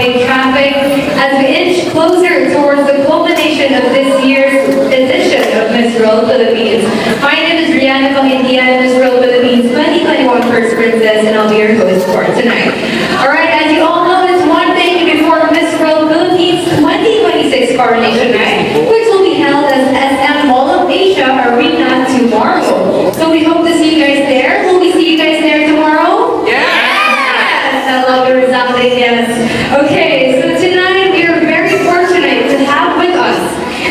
oncoming traffic as we inch closer towards the culmination of this year's edition of Miss World Philippines. My name is Rihanna Pangindian, Miss World Philippines 2021 First Princess, and I'll be your host for tonight. Alright, as you all know, it's one day before Miss World Philippines 2026 coronation night, which will be held at SM Mall of Asia Arena tomorrow. So we hope to see you guys there. Will we see you guys there tomorrow? Yes! I love the resounding yes. Okay, so tonight we are very fortunate to have with us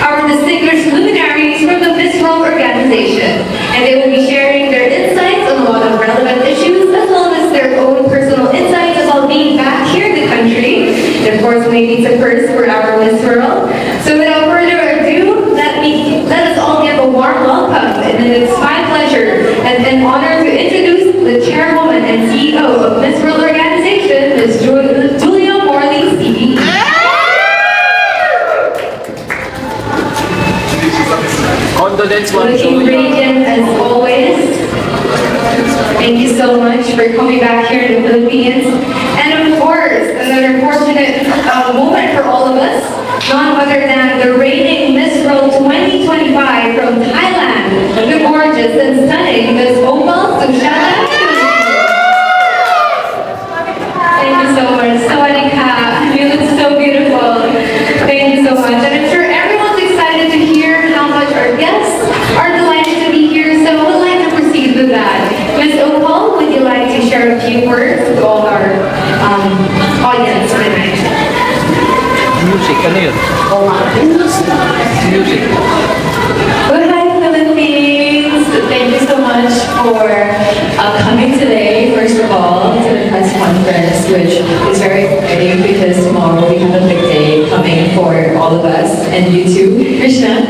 our distinguished luminaries from the Miss World organization. And they will be sharing their insights on a lot of relevant issues, as well as their own personal insights about being back here in the country. And of course, maybe it's a first for our Miss World. So without further ado, let us all give a warm welcome. And it's my pleasure and an honor to introduce the chairwoman and CEO of Miss World Organization, Ms. Julia Morley, CB. Condolence, Looking radiant as always. Thank you so much for coming back here in the Philippines. And of course, another fortunate moment for all of us, none other than the reigning Miss World 2025 from Thailand, the gorgeous and stunning Miss Opal and Julia. Thank you so much. Sawadika. You look so beautiful. Thank you so much. And I'm sure everyone's excited to hear how much our guests are delighted to be here. So we'd like to proceed with that. Ms. Opal, would you like to share a few words with all our audience tonight? Music, ano yun? Music. Well, hi, Philippines. Thank you so much for coming today, first of all, to the press conference, which is very exciting because tomorrow we have a big day coming for all of us, and you too, Krishna.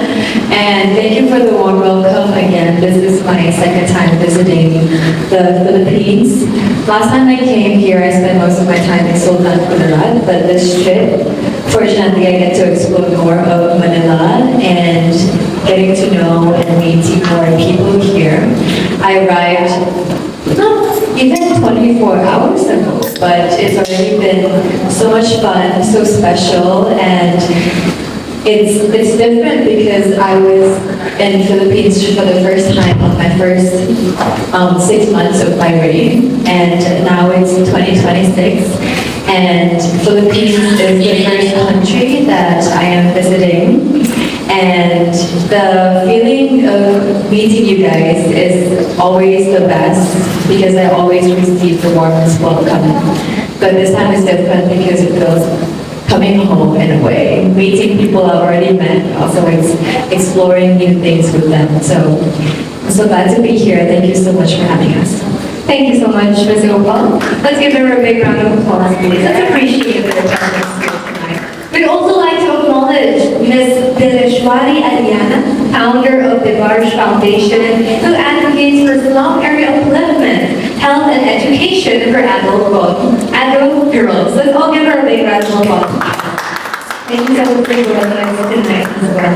And thank you for the warm welcome again. This is my second time visiting the Philippines. Last time I came here, I spent most of my time in Sultan Kudarat, but this trip, fortunately, I get to explore more of Manila and getting to know and meeting more people here. I arrived not even 24 hours ago, but it's already been so much fun, so special, and it's different because I was in Philippines for the first time on my first 6 months of my reign, and now it's 2026, and Philippines is the first country that I am visiting, and the feeling of meeting you guys is always the best because I always receive the warmest welcome, but this time is different because it feels coming home in a way, meeting people I've already met, also exploring new things with them. So I'm so glad to be here. Thank you so much for having us. Thank you so much, Ms. Opal. Let's give her a big round of applause, please. Let's appreciate their presence here tonight. We'd also like to acknowledge Ms. Dileshwari Aliana, founder of the Barsh Foundation, who advocates for slum area upliftment, health, and education for adult girls. Let's all give her a big round of applause. Thank you so much for joining us tonight as well.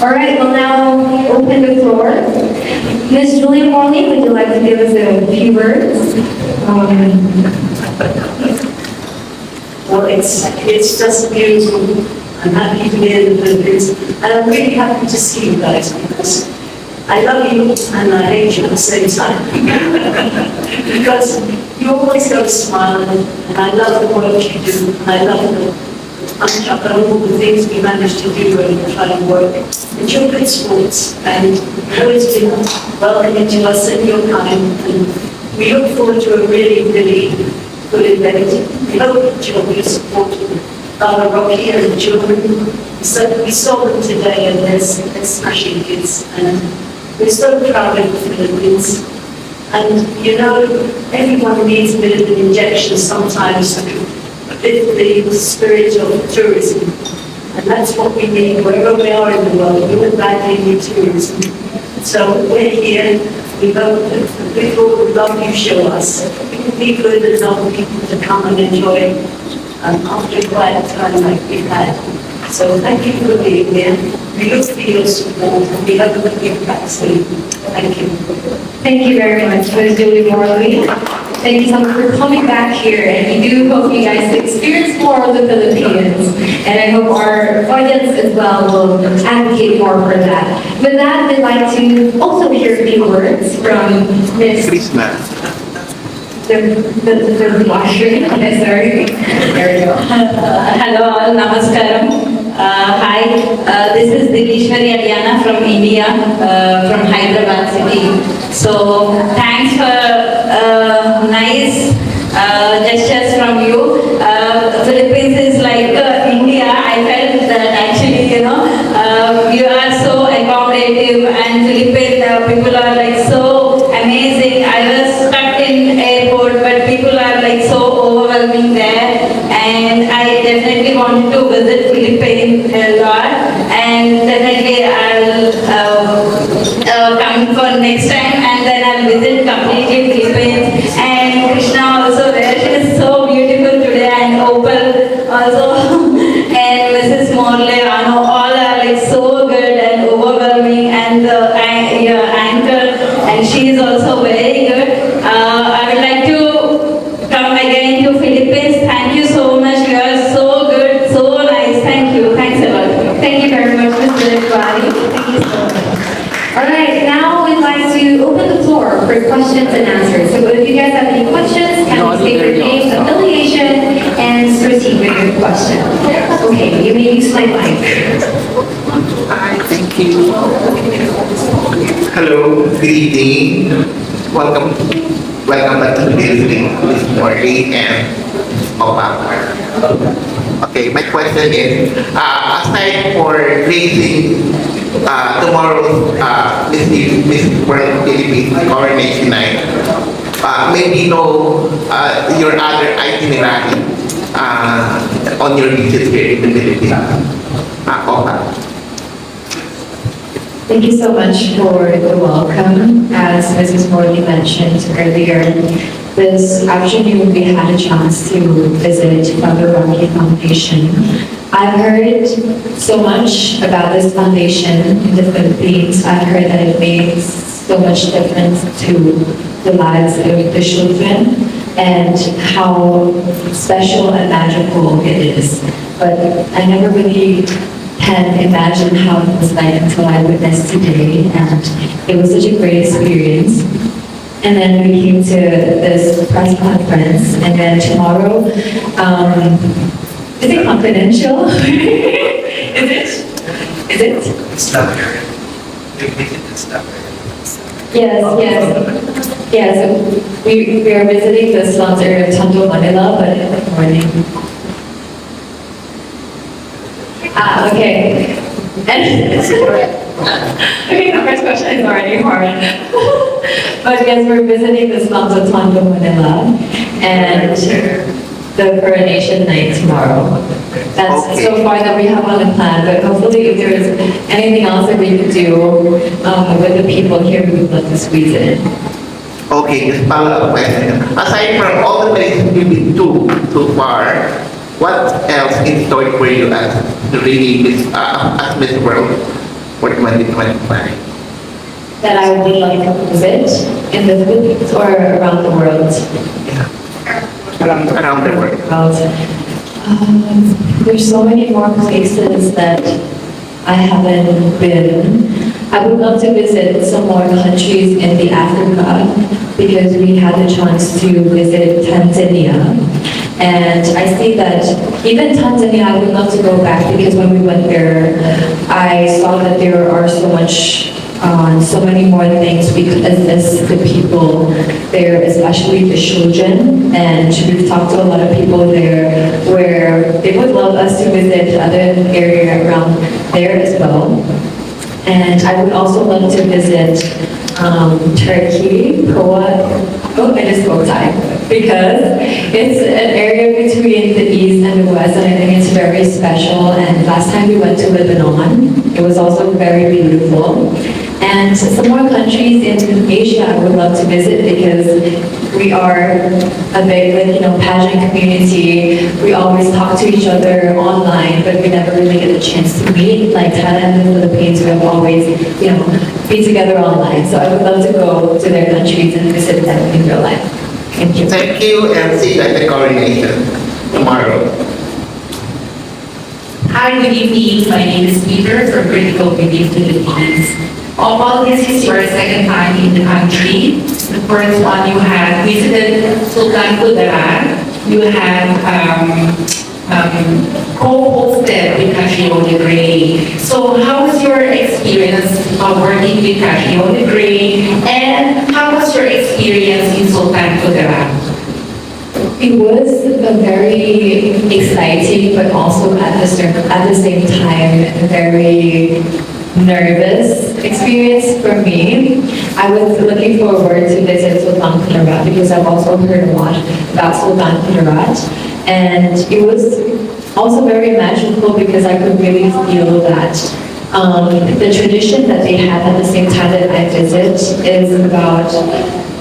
All right, we'll now open the floor. Ms. Julia Morley, would you like to give us a few words? Well, it's just beautiful. I'm happy to be in the Philippines, and I'm really happy to see you guys because I love you and I hate you at the same time. Because you always got a smile, and I love the work you do, and I love the all the things we managed to do and try and work. And you're good sports, and you've always been welcoming to us at your time, and we look forward to a really, really good event. We hope that you'll be supporting Baba Rocky and the children. So we saw them today, and they're smashing kids, and we're so proud of the Philippines. And you know, everyone needs a bit of an injection sometimes to lift the spirit of tourism. And that's what we need wherever we are in the world. We would badly need tourism. So we're here. We hope that the people who love you show us. Be good and allow people to come and enjoy after a quiet time like we've had. So thank you for being here. We look for your support. We hope that you're back soon. Thank you. Thank you very much, Ms. Julie Morley. Thank you so much for coming back here, and we do hope you guys experience more of the Philippines, and I hope our audience as well will advocate more for that. With that, we'd like to also hear a few words from Miss Christmas. the washer. Yes, sorry. There we go. Hello all, namaskaram. Hi, this is Divishwari Adiana from India, from Hyderabad city. So thanks for nice gestures from you. Philippines is like India. I felt that actually, you are so accommodative, and Philippine people are like so amazing. I was stuck in airport, but people are like so overwhelming there, and I definitely wanted to visit Philippines a lot, and definitely I'll come for next time, and then I'll visit completely Philippines. And Krishna also there, she is so beautiful today, and Opal also, and Mrs. Morley, all are like so good and overwhelming, and your anchor, and she is also very good. I would like to come again to Philippines. Thank you so much. You are so good, so nice. Thank you. Thanks a lot. Thank you very much, Mr. Divishwari. Thank you so much. All right, now we'd like to open the floor for questions and answers. So if you guys have any questions, can you state your name, affiliation, and proceed with your question. Okay, you may use my mic. Hi, thank you. Hello, good evening. Welcome back to the building this morning and Opal. Okay, my question is, aside for raising tomorrow's Miss World Philippines Coronation Night, maybe know your other itinerary on your visit here in the Philippines. Opal. Thank you so much for the welcome. As Mrs. Morley mentioned earlier, this afternoon we had a chance to visit Father Rocky Foundation. I've heard so much about this foundation in the Philippines. I've heard that it makes so much difference to the lives of the children and how special and magical it is. But I never really can imagine how it was like until I witnessed today, and it was such a great experience. And then we came to this press conference, and then tomorrow, is it confidential? Is it? It's not here. It's not Yes. So we are visiting the slums area of Tondo, Manila, but in the morning. Okay. And okay, the first question is already hard. But yes, we're visiting the slums of Tondo, Manila, and the coronation night tomorrow. That's Okay. so far that we have on the plan, but hopefully if there is anything else that we could do with the people here, we would love to squeeze it in. Okay, just follow-up question. Aside from all the places you've been to so far, what else in store for you as Miss World for 2025? That I would like to visit in the Philippines or around the world. Around the world. There's so many more places that I haven't been. I would love to visit some more countries in the Africa because we had the chance to visit Tanzania. And I see that even Tanzania, I would love to go back because when we went there, I saw that there are so many more things we could assist the people there, especially the children. And we've talked to a lot of people there where they would love us to visit other area around there as well. And I would also love to visit Turkey, I just spoke Thai, because it's an area between the East and the West, and I think it's very special. And last time we went to Lebanon, it was also very beautiful. And some more countries in Asia I would love to visit because we are a big, pageant community. We always talk to each other online, but we never really get a chance to meet. Like Thailand and the Philippines, we have always, be together online. So I would love to go to their countries and visit them in real life. Thank you. Thank you, and see you at the coronation tomorrow. Hi, good evening. My name is Peter from Critical Belief Philippines. Opal, this is your second time in the country. The first one you had visited Sultan Kudarat. You had co-hosted with Catriona Gray. So how was your experience working with Catriona Gray? And how was your experience in Sultan Kudarat? It was a very exciting, but also at the same time, very nervous experience for me. I was looking forward to visit Sultan Kudarat because I've also heard a lot about Sultan Kudarat. And it was also very magical because I could really feel that the tradition that they had at the same time that I visit is about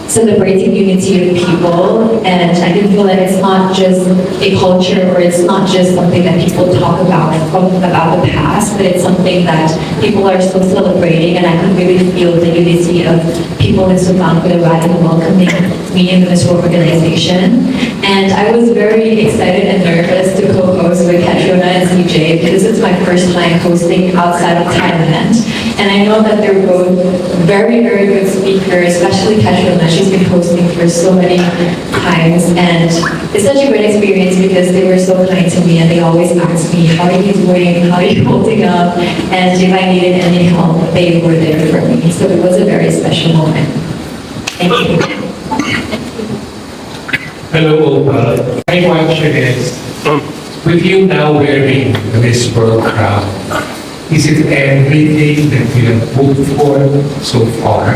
celebrating unity of people, and I can feel that it's not just a culture or it's not just something that people talk about the past, but it's something that people are still celebrating, and I can really feel the unity of people in Sultan Kudarat and welcoming me in this organization. And I was very excited and nervous to co-host with Catriona and CJ because it's my first time hosting outside of Thailand. And I know that they're both very, very good speakers, especially Catriona. She's been hosting for so many times, and it's such a great experience because they were so kind to me and they always asked me, how are you doing? How are you holding up? And if I needed any help, they were there for me. So it was a very special moment. Thank you. Hello, Opal. My question is, with you now wearing this World crown, is it everything that you have hoped for so far?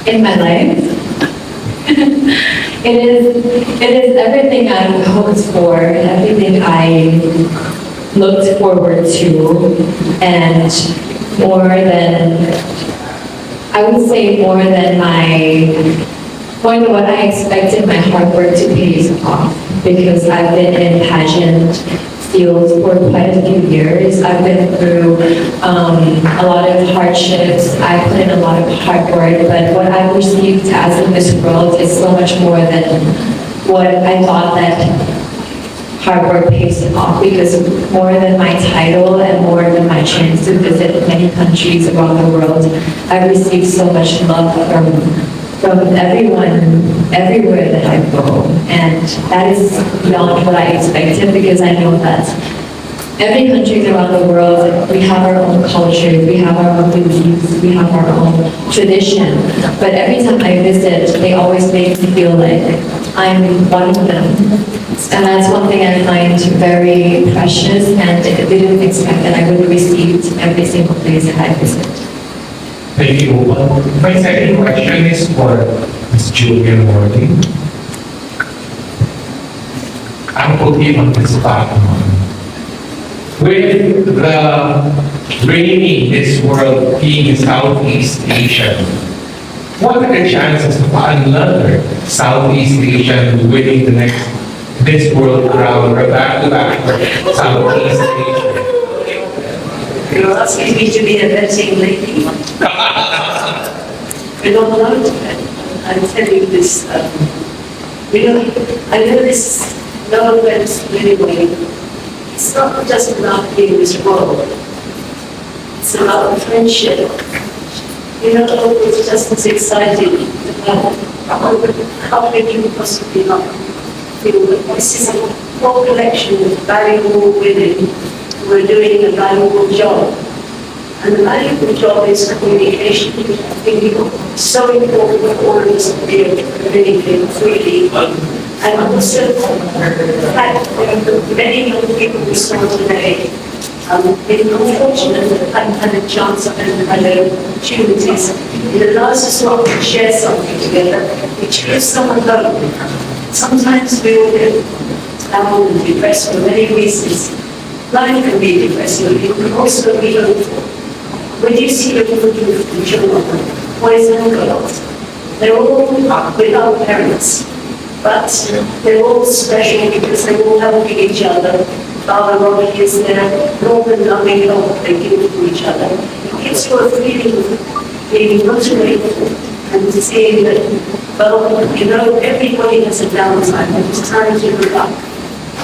In my life, it is everything I hoped for, everything I looked forward to, and more than, I would say more than what I expected my hard work to pay off, because I've been in pageant field for quite a few years. I've been through a lot of hardships. I put in a lot of hard work, but what I've received as a Miss World is so much more than what I thought that hard work pays off, because more than my title and more than my chance to visit many countries around the world, I've received so much love from everyone, everywhere that I go. And that is beyond what I expected, because I know that every country around the world, we have our own cultures, we have our own beliefs, we have our own tradition. But every time I visit, they always make me feel like I'm one of them. And that's one thing I find very precious, and I didn't expect that I would receive every single place that I visit. Thank you, Opal. My second question is for Ms. Julia Morley. I'm putting on the spot. With the reigning Miss World being in Southeast Asia, what are the chances of another Southeast Asian winning the next Miss World crown or back-to-back Southeast Asia? You're asking me to be a betting lady. I don't know. I'm telling you this. I know this, no offense anyway. It's not just about being this world. It's about friendship. It's just as exciting about how can you possibly not feel that this is a whole collection of valuable women who are doing a valuable job. And the valuable job is communication. I think it's so important for all of us to be able to communicate freely. And also the fact that many young people we saw today, it's unfortunate that I haven't had a chance and had opportunities. It allows us all to share something together, which gives someone hope. Sometimes we all get down and depressed for many reasons. Life can be depressing, it can also be hopeful. When you see the children, boys and girls, they're all without parents, but they're all special because they're all helping each other. Father Robbie is there, all the loving help they give to each other. It gives you a feeling of being motivated and seeing that, well, everybody has a downtime, and it's time to look up.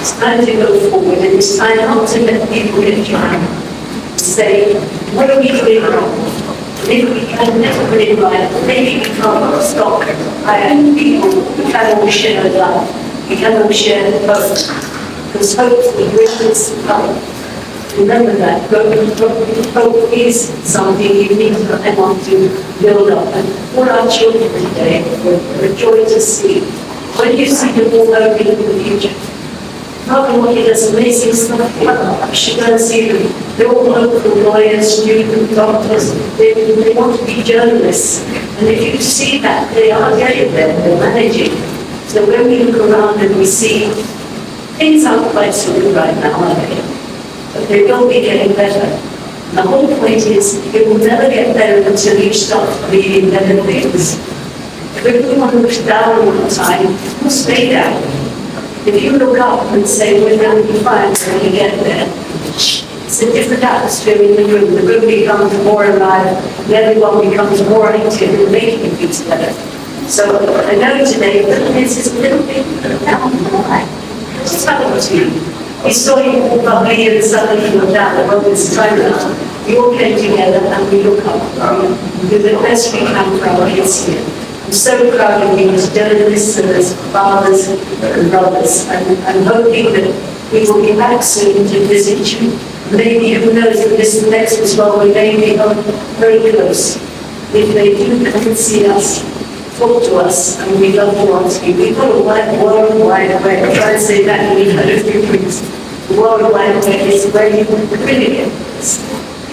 It's time to go forward, and it's time not to let people get you down. Say, what are we doing wrong? If we can never put it right, maybe we can't stop people who cannot share love. We cannot share hope. Because hope brings love. Remember that. Hope is something you need to want to build up. And for our children today, we're joy to see. When you see them all hoping in the future, Martin does amazing stuff. You should go and see them. They're all local lawyers, students, doctors. They want to be journalists. And if you see that, they are getting there. They're managing. So when we look around and we see things aren't quite so good right now, are they? But they will be getting better. The whole point is, it will never get better until you start believing better things. If everyone looks down all the time, we'll stay down. If you look up and say, we're going to be fine when we get there, it's a different atmosphere in the room. The room becomes more alive, and everyone becomes more active in making things better. So I know today that this is a little bit down the line. It's happened to you. We saw you all bubbly and suddenly you were down the road this time around. We all came together and we look up. We do the best we can for our kids here. I'm so proud of you as journalists and as fathers and brothers, and I'm hoping that we will be back soon to visit you. Maybe, who knows, that this next as well, we may become very close. If they do come and see us, talk to us, and we'd love to answer you. We've got a worldwide web. I try to say that in a few things. The worldwide web is where you can really get this.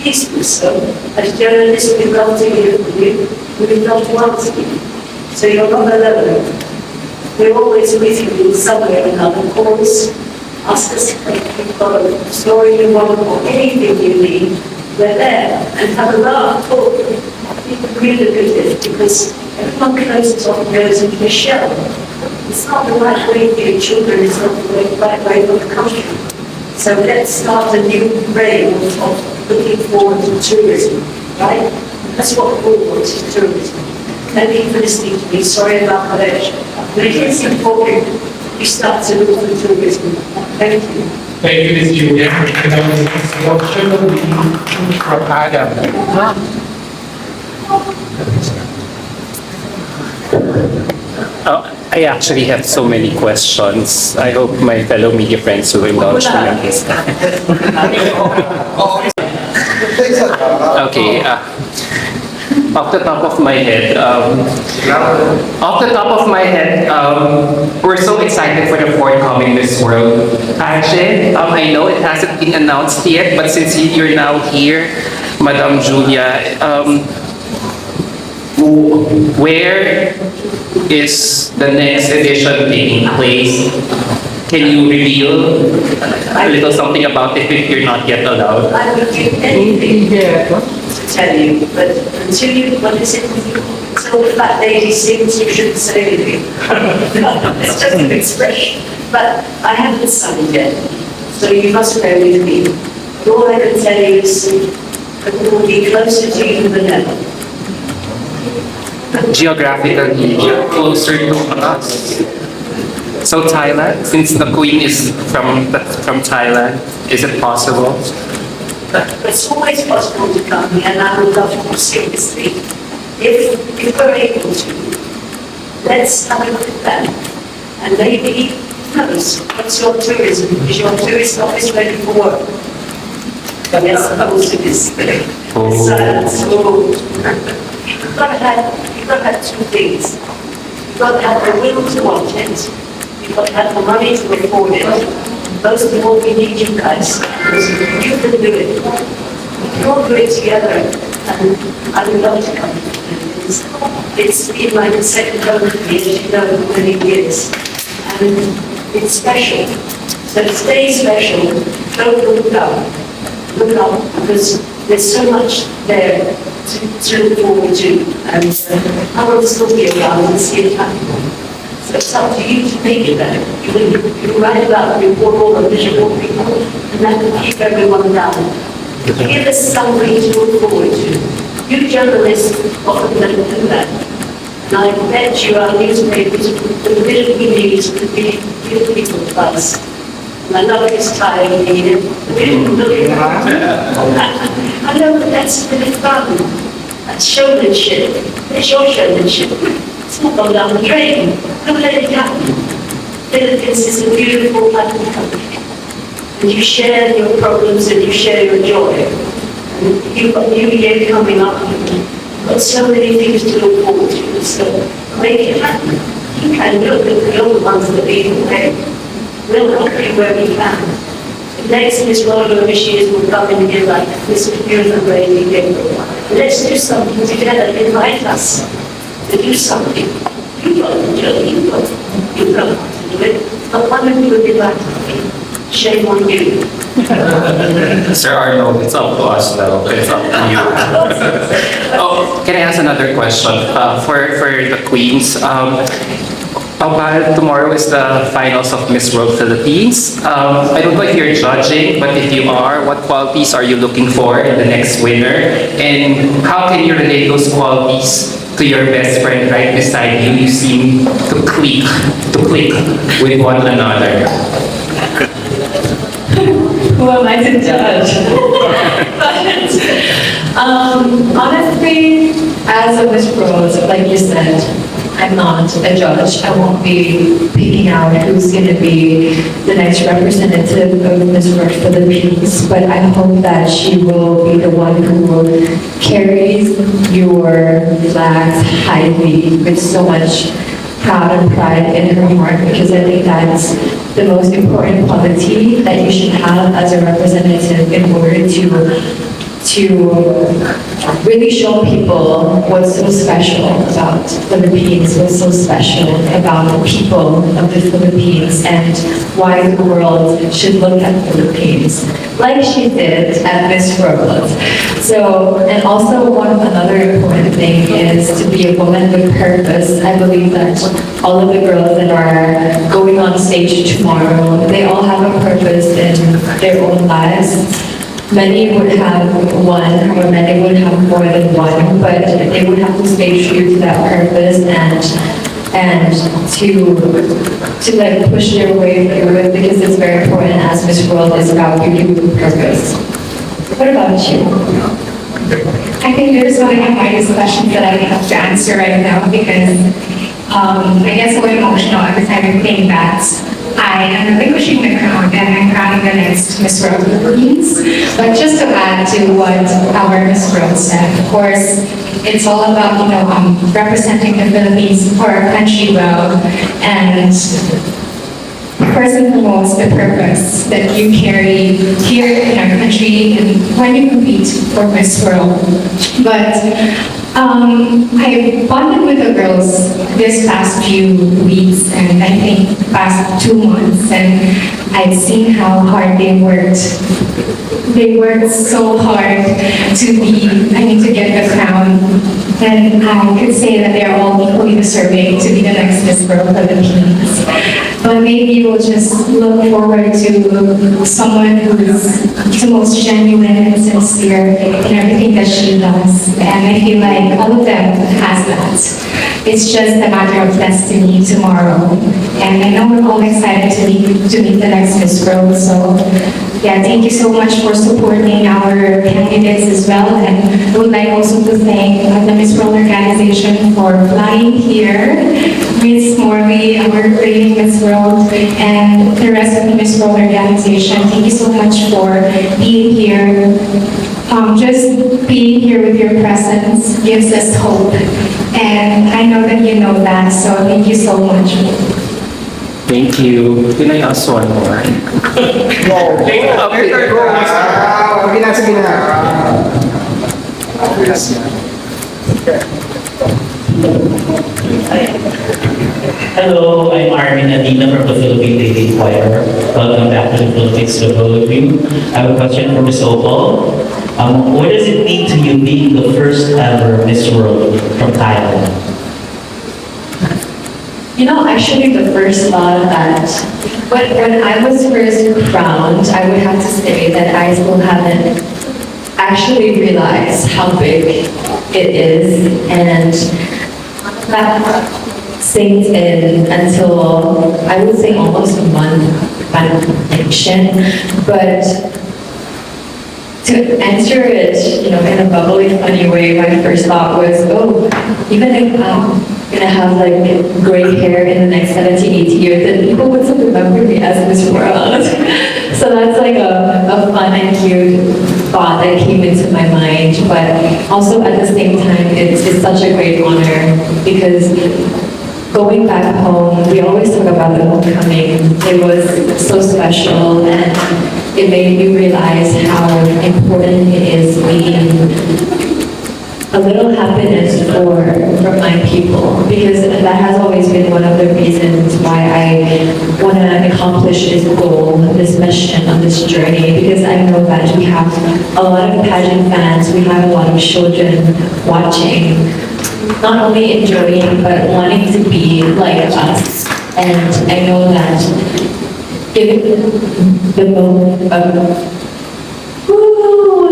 Please do so. As journalists, we'd love to hear from you. We'd love to answer you. So you're not alone. We're always with you in some way or another. Call us, ask us if you've got a story you want or anything you need. We're there. And have a laugh, talk. It's really good because everyone closes off and goes into a shell. It's not the right way for your children, it's not the right way for the country. So let's start a new reign of looking forward to tourism, right? That's what we want, is tourism. Thank you for listening to me. Sorry about the lecture. But it is important you start to look for tourism. Thank you. Thank you, Ms. Julia. And now the next question will be from Adam. I actually have so many questions. I hope my fellow media friends will indulge me on this. Okay. Off the top of my head, we're so excited for the forthcoming Miss World pageant. I know it hasn't been announced yet, but since you're now here, Madam Julia, where is the next edition taking place? Can you reveal a little something about it if you're not yet allowed? I would do anything to tell you, but until you, what is it? Until the fat lady sings, you shouldn't say anything. It's just an expression. But I haven't sung yet, so you must bear with me. But all I can tell you is that we will be closer to you than ever. Geographically closer to us. So Thailand, since the Queen is from Thailand, is it possible? It's always possible to come here, and I would love to seriously. If we're able to, let's have a look at that. And maybe, who knows, what's your tourism? Is your tourist office ready for work? Yes, suppose it is. Silence. You've got to have two things. You've got to have the will to want it. You've got to have the money to afford it. Most of all, we need you guys, because you can do it. We can all do it together, and I would love to come. It's been like a second home to me, as you know, for many years. And it's special. So stay special. Don't look up. Look up, because there's so much there to look forward to. And I want to still be around and see it happen. So it's up to you to make it better. You write about the report all the miserable people, and that will keep everyone down. Give us something to look forward to. You journalists often don't do that. And I bet you our newspapers would really need to be people plus. And I love this tie you needed. We didn't look at that. I know that that's a bit of fun. That's showmanship. It's your showmanship. It's not gone down the drain. Don't let it happen. Philippines is a beautiful, happy country. And you share your problems and you share your joy. And you've got New Year coming up. You've got so many things to look forward to. So make it happen. You can look at the old ones that lead the way. We'll help you where we can. The next Miss World Overseas will come in here like this beautiful lady did. Let's do something together. Invite us to do something. You got to do it. You know how to do it. But one of you would be like, shame on you. Sir Arnold, it's up to us though. It's up to you. Oh, can I ask another question? For the queens, Opal, tomorrow is the finals of Miss World Philippines. I don't know if you're judging, but if you are, what qualities are you looking for in the next winner? And how can you relate those qualities to your best friend right beside you? You seem to click with one another. Who am I to judge? But honestly, as a Miss World, like you said, I'm not a judge. I won't be picking out who's going to be the next representative of Miss World Philippines, but I hope that she will be the one who carries your flags highly with so much proud and pride in her heart, because I think that's the most important quality that you should have as a representative in order to really show people what's so special about Philippines, what's so special about the people of the Philippines, and why the world should look at the Philippines, like she did at Miss World. So, and also another important thing is to be a woman with purpose. I believe that all of the girls that are going on stage tomorrow, they all have a purpose in their own lives. Many would have one, or many would have more than one, but they would have to stay true to that purpose and to like push their way through it, because it's very important as Miss World is about beauty with purpose. What about you? I think there's one of the hardest questions that I have to answer right now, because I get so emotional every time I think that I am relinquishing the crown and I'm crowning the next Miss World Philippines. But just to add to what our Miss World said, of course, it's all about, representing the Philippines or our country well, and first and foremost, the purpose that you carry here in our country and when you compete for Miss World. But I bonded with the girls this past few weeks, and I think past 2 months, and I've seen how hard they worked. They worked so hard to get the crown. And I could say that they're all equally deserving to be the next Miss World Philippines. But maybe we'll just look forward to someone who's the most genuine and sincere in everything that she does. And I feel like all of them has that. It's just a matter of destiny tomorrow. And I know we're all excited to meet the next Miss World. So yeah, thank you so much for supporting our candidates as well. And I would like also to thank the Miss World organization for flying here, Miss Morley, our reigning Miss World, and the rest of the Miss World organization. Thank you so much for being here. Just being here with your presence gives us hope. And I know that you know that, so thank you so much. Thank you. Can I ask one more? Hello, I'm Armin Adina from the Philippine Lady Choir. Welcome back to the Philippines to all of you. I have a question for Ms. Opal. What does it mean to you being the first ever Miss World from Thailand? Actually the first thought that when I was first crowned, I would have to say that I still haven't actually realized how big it is. And that sinks in until, I would say, almost a month back connection. But to answer it, in a bubbly, funny way, my first thought was, oh, even if I'm gonna have like gray hair in the next 70, 80 years, then people would still remember me as Miss World. So that's like a fun and cute thought that came into my mind. But also at the same time, it's such a great honor because going back home, we always talk about the homecoming. It was so special and it made me realize how important it is being a little happiness for my people, because that has always been one of the reasons why I want to accomplish this goal, this mission on this journey, because I know that we have a lot of pageant fans, we have a lot of children watching, not only enjoying, but wanting to be like us. And I know that given the moment of,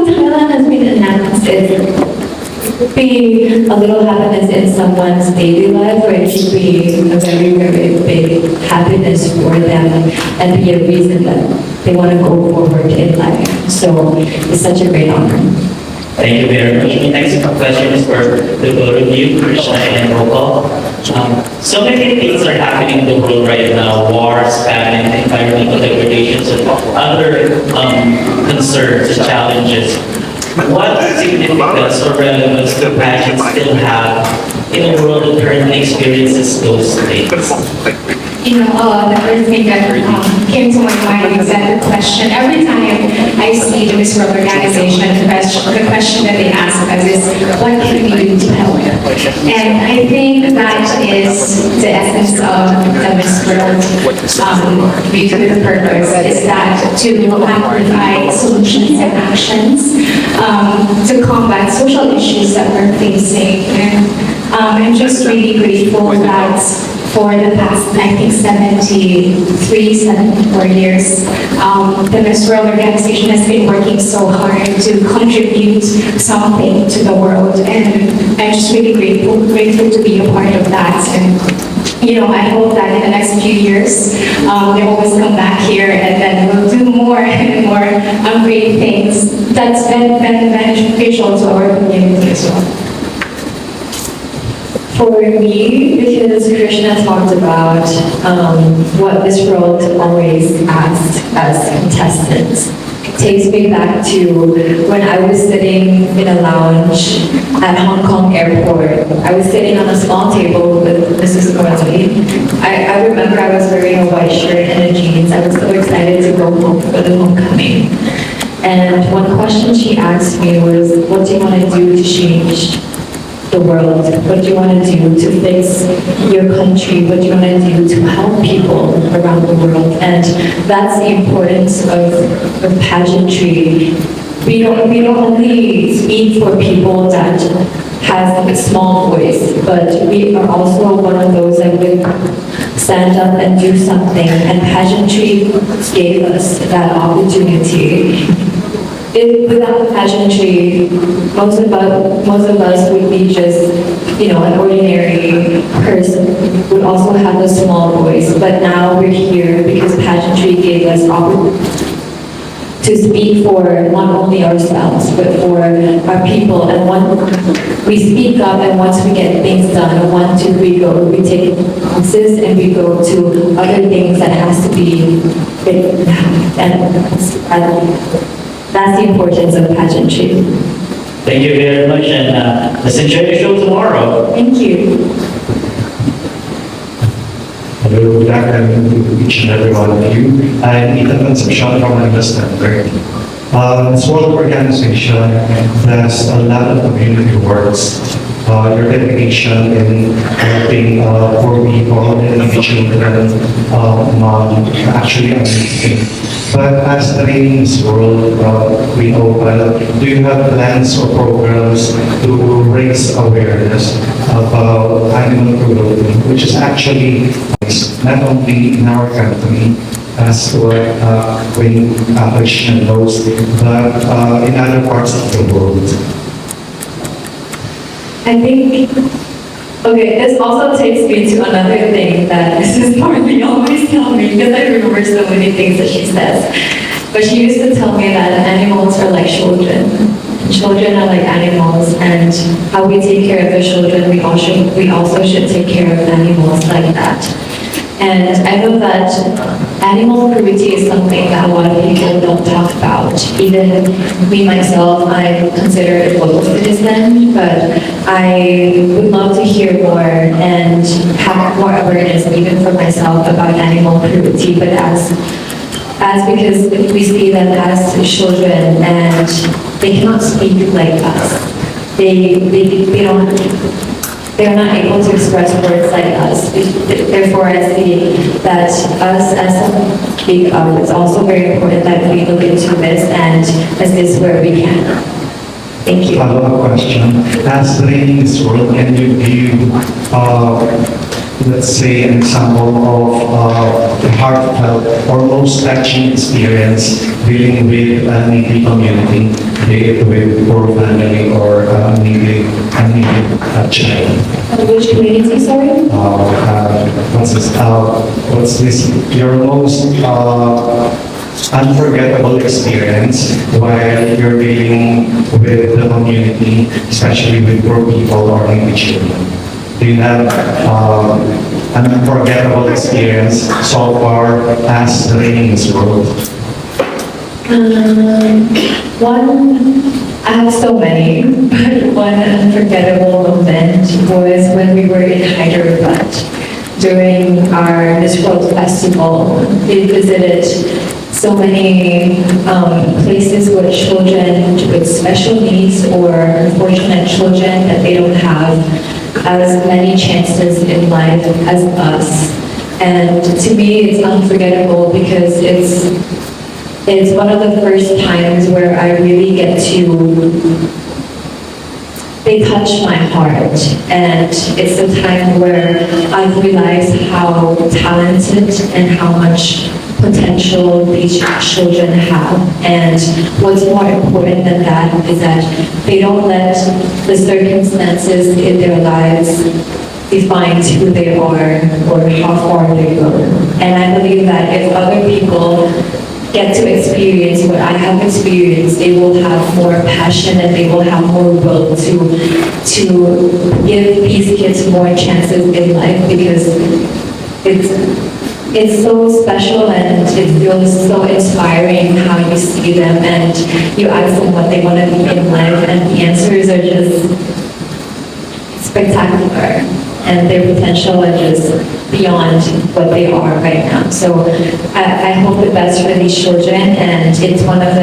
Thailand has been announced, it be a little happiness in someone's daily life, or it should be a very, very big happiness for them and be a reason that they want to go forward in life. So it's such a great honor. Thank you very much. My next question is for the both of you, Krishna and Opal. So many things are happening in the world right now: wars, famine, environmental degradations, and other concerns and challenges. What significance or relevance do pageants still have in a world that currently experiences those things? The first thing that came to my mind is that the question, every time I see the Miss World organization, the question that they ask us is, what can we do to help? And I think that is the essence of the Miss World with the purpose, is that to amplify solutions and actions to combat social issues that we're facing. And I'm just really grateful that for the past, I think, 74 years, the Miss World organization has been working so hard to contribute something to the world, and I'm just really grateful to be a part of that. And I hope that in the next few years, they always come back here and then we'll do more and more great things that's beneficial to our community as well. For me, because Krishna talked about what Miss World always asked as contestants, it takes me back to when I was sitting in a lounge at Hong Kong airport. I was sitting on a small table with Mrs. Morley. I remember I was wearing a white shirt and a jeans. I was so excited to go home for the homecoming. And one question she asked me was, what do you want to do to change the world? What do you want to do to fix your country? What do you want to do to help people around the world? And that's the importance of pageantry. We don't only speak for people that have a small voice, but we are also one of those that would stand up and do something, and pageantry gave us that opportunity. Without pageantry, most of us would be just, an ordinary person, would also have a small voice. But now we're here because pageantry gave us opportunity to speak for not only ourselves, but for our people. And we speak up, and once we get things done, we take classes and we go to other things that has to be fixed. And that's the importance of pageantry. Thank you very much, and let's enjoy the show tomorrow. Thank you. Hello, good afternoon to each and every one of you. I'm Ethan Concepcion from Manila Center. This World Organization does a lot of community works. Your dedication in helping poor people and the children actually amazing. But as the Miss World Queen Opal, do you have plans or programs to raise awareness about animal cruelty, which is actually not only in our country, as what Queen Krishna knows, but in other parts of the world? I think Okay, this also takes me to another thing that Mrs. Morley always tells me, because I remember so many things that she says. But she used to tell me that animals are like children. Children are like animals, and how we take care of the children, we also should take care of animals like that. And I know that animal cruelty is something that a lot of people don't talk about. Even me myself, I consider it a global citizen, but I would love to hear more and have more awareness, even for myself, about animal cruelty. But as because we see them as children and they cannot speak like us. They're not able to express words like us. Therefore, I see that us as speak up, it's also very important that we look into this and assist where we can. Thank you. Follow-up question. As living in this world, can you give, let's say, an example of a heartfelt or most touching experience dealing with a needy community, be it with poor family or a needy child? Which community, sorry? What's this? Your most unforgettable experience while you're dealing with the community, especially with poor people or needy children? Do you have an unforgettable experience so far as living in this world? I have so many, but one unforgettable moment was when we were in Hyderabad during our Miss World Festival. We visited so many places with children with special needs or unfortunate children that they don't have as many chances in life as us. And to me, it's unforgettable because it's one of the first times where I really get to, they touch my heart. And it's a time where I've realized how talented and how much potential these children have. And what's more important than that is that they don't let the circumstances in their lives define who they are or how far they go. And I believe that if other people get to experience what I have experienced, they will have more passion and they will have more will to give these kids more chances in life, because it's so special and it feels so inspiring how you see them and you ask them what they want to be in life, and the answers are just spectacular, and their potential is just beyond what they are right now. So I hope the best for these children, and it's one of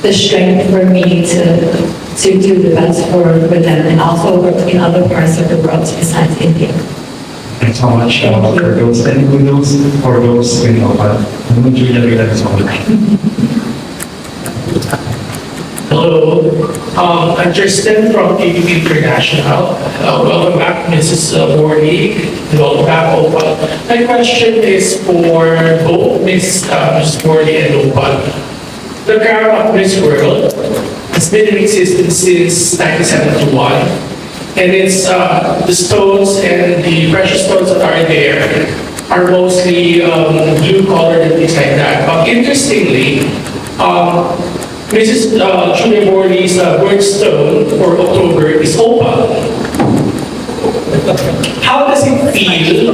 the strength for me to do the best for them, and also work in other parts of the world besides India. Thanks so much for those, and kudos for those in Opal. Julia Morley so much. Hello, I'm Tristan from ABP International. Welcome back, Mrs. Morley, and welcome back, Opal. My question is for both Miss Morley and Opal. The crown of Miss World has been in existence since 1971, and it's the stones and the precious stones that are there are mostly blue colored and things like that. Interestingly, Mrs. Julia Morley's birthstone for October is Opal. How does it feel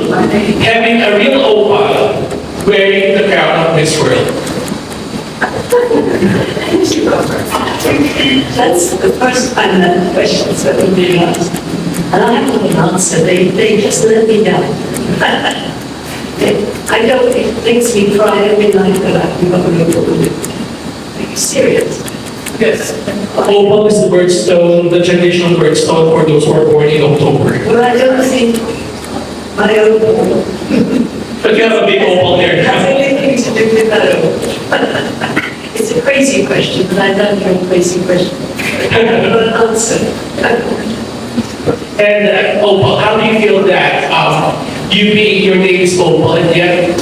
having a real Opal wearing the crown of Miss World? That's the first time that question's ever been asked. And I have an answer. They just let me down. I don't, it makes me cry every night that I can go. Are you serious? Yes. Opal is the birthstone, the traditional birthstone for those who are born in October. Well, I don't think my own But you have a big opal there. has anything to do with that. It's a crazy question, but I don't know a crazy question. I don't know an answer. And Opal, how do you feel that you being your name is Opal and yet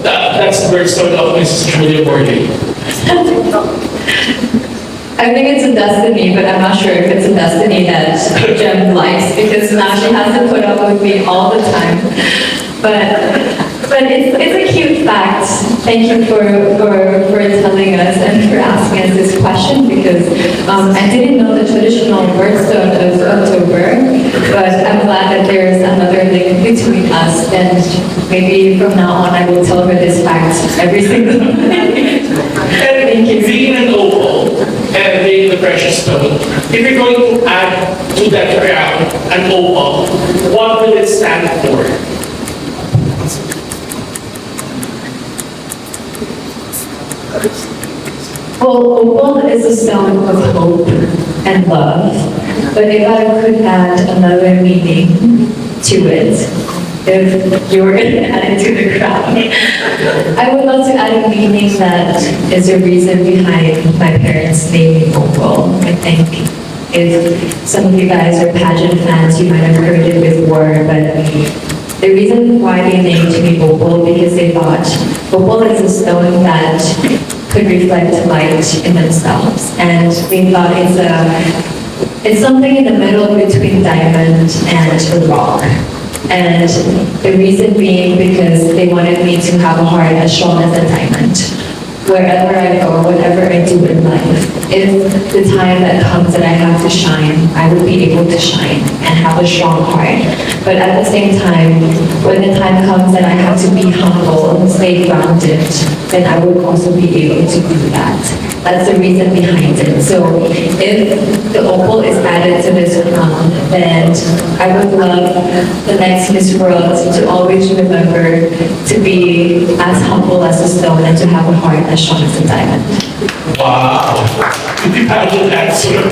that's the birthstone of Mrs. Julia Morley? I think it's a destiny, but I'm not sure if it's a destiny that Jem likes because now she has to put up with me all the time. But it's a cute fact. Thank you for telling us and for asking us this question because I didn't know the traditional birthstone of October, but I'm glad that there's another link between us and maybe from now on I will tell her this fact every single day. Thank you. Being an opal and being the precious stone, if you're going to add to that crown an opal, what will it stand for? Well, opal is a stone of hope and love, but if I could add another meaning to it, if you were going to add it to the crown, I would love to add a meaning that is a reason behind my parents naming opal. I think if some of you guys are pageant fans, you might have heard it before, but the reason why they named me opal because they thought opal is a stone that could reflect light in themselves, and they thought it's something in the middle between diamond and a rock. And the reason being because they wanted me to have a heart as strong as a diamond. Wherever I go, whatever I do in life, if the time that comes that I have to shine, I will be able to shine and have a strong heart. But at the same time, when the time comes that I have to be humble and stay grounded, then I will also be able to do that. That's the reason behind it. So if the opal is added to this crown, then I would love the next Miss World to always remember to be as humble as a stone and to have a heart as strong as a diamond. Wow. Pageant answer.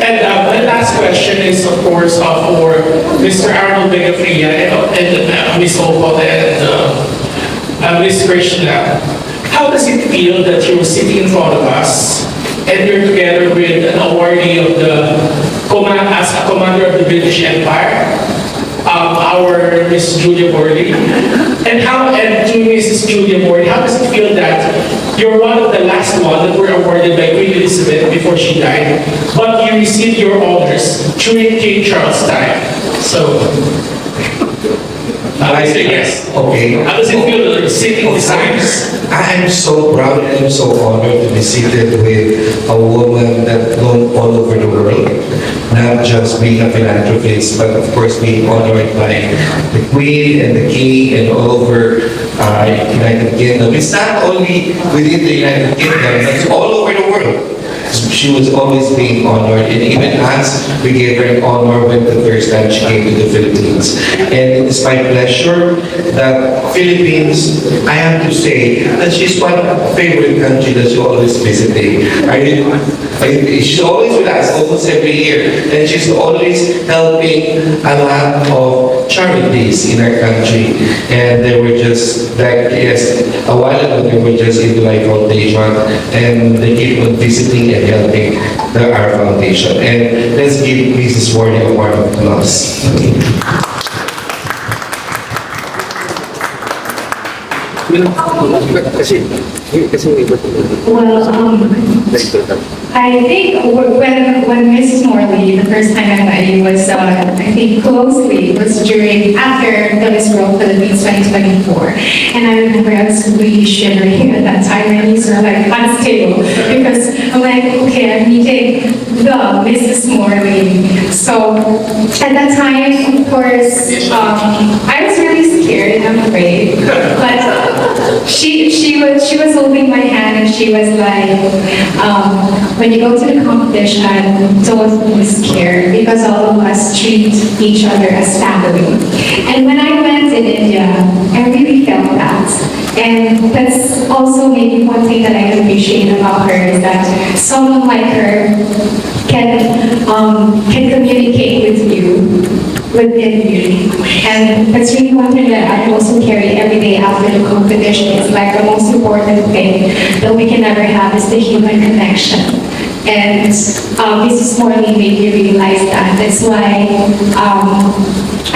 And my last question is, of course, for Mr. Arnold Megafria and Miss Opal and Miss Krishna. How does it feel that you're sitting in front of us and you're together with an awardee of the as a commander of the British Empire, our Miss Julia Morley, and to Mrs. Julia Morley, how does it feel that you're one of the last one that were awarded by Queen Elizabeth before she died, but you received your honors during King Charles' time? So, I say yes. Okay. How does it feel that you're sitting beside us? I'm so proud and I'm so honored to be seated with a woman that known all over the world, not just being a philanthropist, but of course being honored by the Queen and the King and all over United Kingdom. It's not only within the United Kingdom, it's all over the world. She was always being honored, and even us, we gave her an honor when the first time she came to the Philippines. And it's my pleasure that Philippines, I have to say, that she's one of my favorite country that she always visiting. She's always with us, almost every year, and she's always helping a lot of charities in our country. And they were just, like, yes, a while ago, they were just in the Life Foundation, and they keep on visiting and helping our foundation. And let's give Mrs. Morley a warm applause. Well, I think when Mrs. Morley, the first time I met you was, I think closely, was after the Miss World Philippines 2024. And I remember I was really shivering at that time and you were like unstable because I'm like, okay, I'm meeting the Mrs. Morley. So at that time, of course, I was really scared and afraid, but she was holding my hand and she was like, when you go to the competition, don't be scared because all of us treat each other as family. And when I went in India, I really felt that. And that's also maybe one thing that I appreciate about her is that someone like her can communicate with you within you. And that's really one thing that I also carry every day after the competition. It's like the most important thing that we can ever have is the human connection. And Mrs. Morley made me realize that. That's why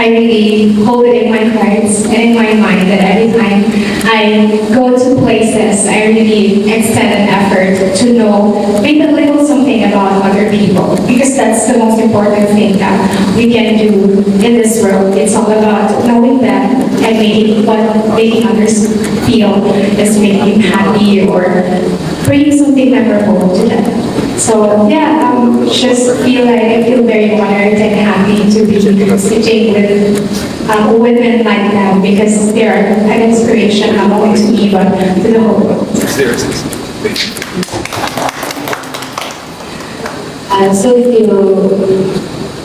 I really hold it in my heart and in my mind that every time I go to places, I really extend an effort to know maybe a little something about other people, because that's the most important thing that we can do in this world. It's all about knowing them and making others feel is making them happy or bringing something memorable to them. So yeah, just I feel very honored and happy to be sitting with women like them, because they are an inspiration not only to me but to the whole world. I also feel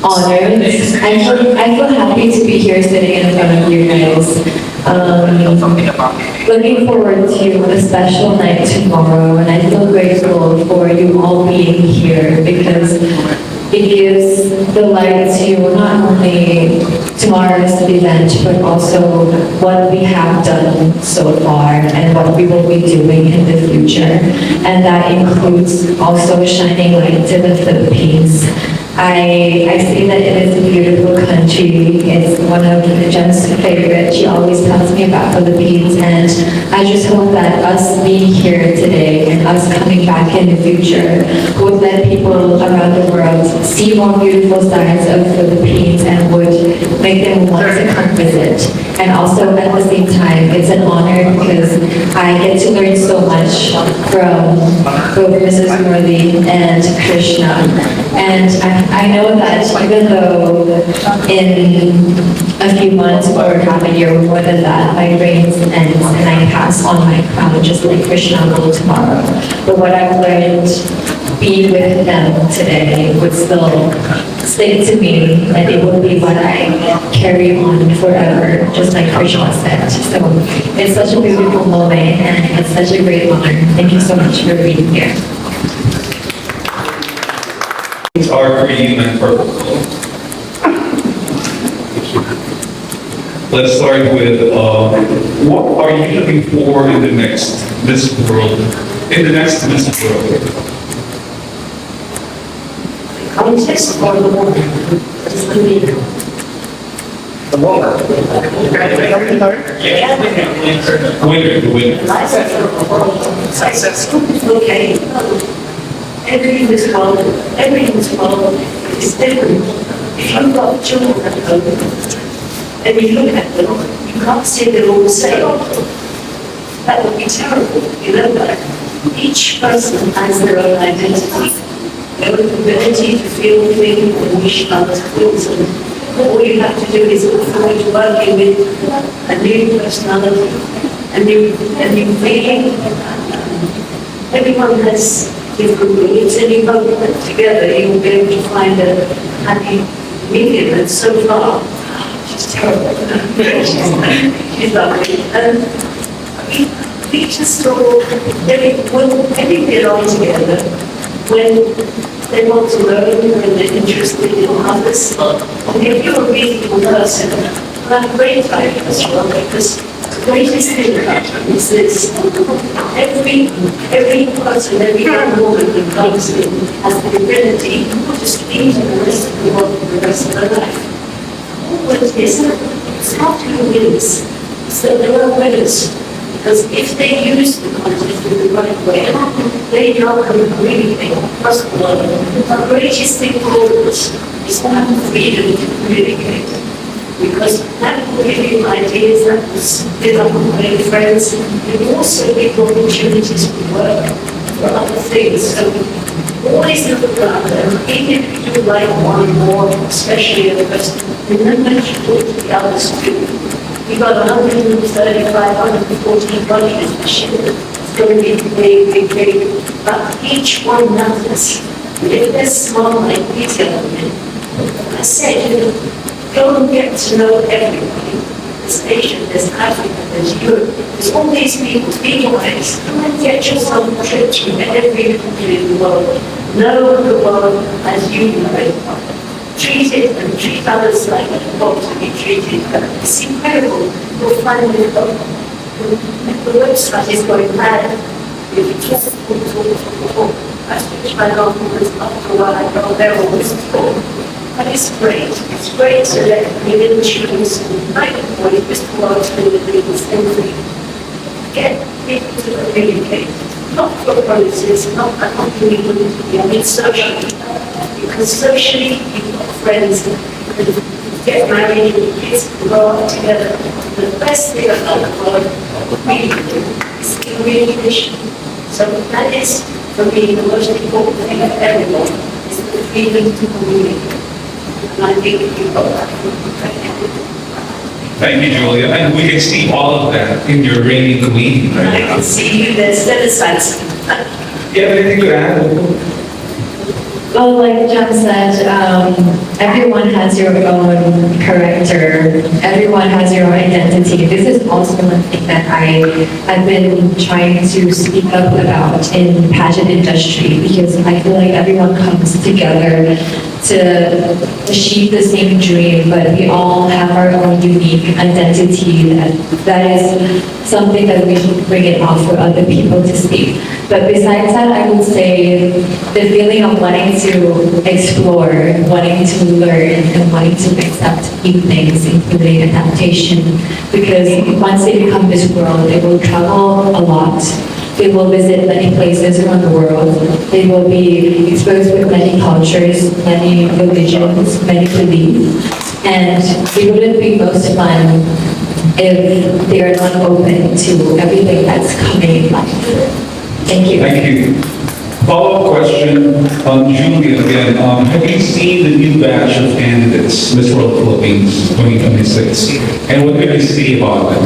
honored. I feel happy to be here sitting in front of you guys. Looking forward to a special night tomorrow, and I feel grateful for you all being here, because it gives the light to not only tomorrow's event, but also what we have done so far and what we will be doing in the future. And that includes also shining light to the Philippines. I say that it is a beautiful country. It's one of Jen's favorite. She always tells me about Philippines, and I just hope that us being here today and us coming back in the future would let people around the world see more beautiful sides of Philippines and would make them want to come visit. And also at the same time, it's an honor because I get to learn so much from both Mrs. Morley and Krishna. And I know that even though in a few months or half a year or more than that, my reigns ends and I pass on my crown just like Krishna will tomorrow. But what I've learned being with them today would still stick to me, and it will be what I carry on forever, just like Krishna said. So it's such a beautiful moment and it's such a great honor. Thank you so much for being here. Are creating and purposeful. Let's start with what are you looking for in the next Miss World? Contest for the woman. Just the leader. The woman. The winner. Successful. Okay. Every Miss World is different. If you've got children at home and you look at them, you can't say they're all the same. That would be terrible, you know that. Each person has their own identity, their own ability to feel, think, and wish others feel something. All you have to do is look forward to working with a new personality, a new feeling. Everyone has different needs, and you hope that together you'll be able to find a happy medium. And so far, she's terrible. She's lovely. And we just all, every belong together when they want to learn, when they're interested in others. And if you're a reasonable person, you'll have a great time as well, because the greatest thing about it is this: every person, every young woman who comes in has the ability to speak to the rest of the world for the rest of their life. What it is, it's not who wins, it's that there are winners. Because if they use the content in the right way, they know how to communicate across the world. The greatest thing for us is to have the freedom to communicate. Because that will give you ideas, that will spin up and make friends. It will also give you opportunities for work, for other things. So always look around, and even if you do like one more, especially at first, remember to talk to the others too. We've got 135, 114 countries this year. It's going to be big, but each one matters. If they're small like these young men, I said, go and get to know everybody. There's Asia, there's Africa, there's Europe, there's all these people, be wise. Get yourself a trip to every country in the world. Know the world as you know it. Treat it and treat others like you want to be treated. It's incredible. You'll find that the website is going mad. If you just talk. I switch my afterwards after a while. I go there always talk. But it's great. It's great to let women choose. Like the boy, Mr. Lawrence, really doing the same thing. get people to communicate, not for politics, not community, I mean socially. Because socially, you've got friends, and get married, and kids grow up together. The best thing about the world, really, is communication. So that is, for me, the most important thing of everyone, is the freedom to communicate. And I think you've got that from Thank you, Julia. And we can see all of that in your reigning queen. I can see you there, steadfast. You have anything to add? Well, like John said, everyone has your own character. Everyone has your own identity. This is also one thing that I've been trying to speak up about in pageant industry, because I feel like everyone comes together to achieve the same dream, but we all have our own unique identity. That is something that we should bring it out for other people to speak. But besides that, I would say the feeling of wanting to explore, wanting to learn, and wanting to accept new things, including adaptation. Because once they become Miss World, they will travel a lot. They will visit many places around the world. They will be exposed with many cultures, many religions, many beliefs. And it wouldn't be most fun if they are not open to everything that's coming in life. Thank you. Thank you. Follow-up question on Julia again. Have you seen the new batch of candidates, Miss World Philippines 2026? And what can you say about them?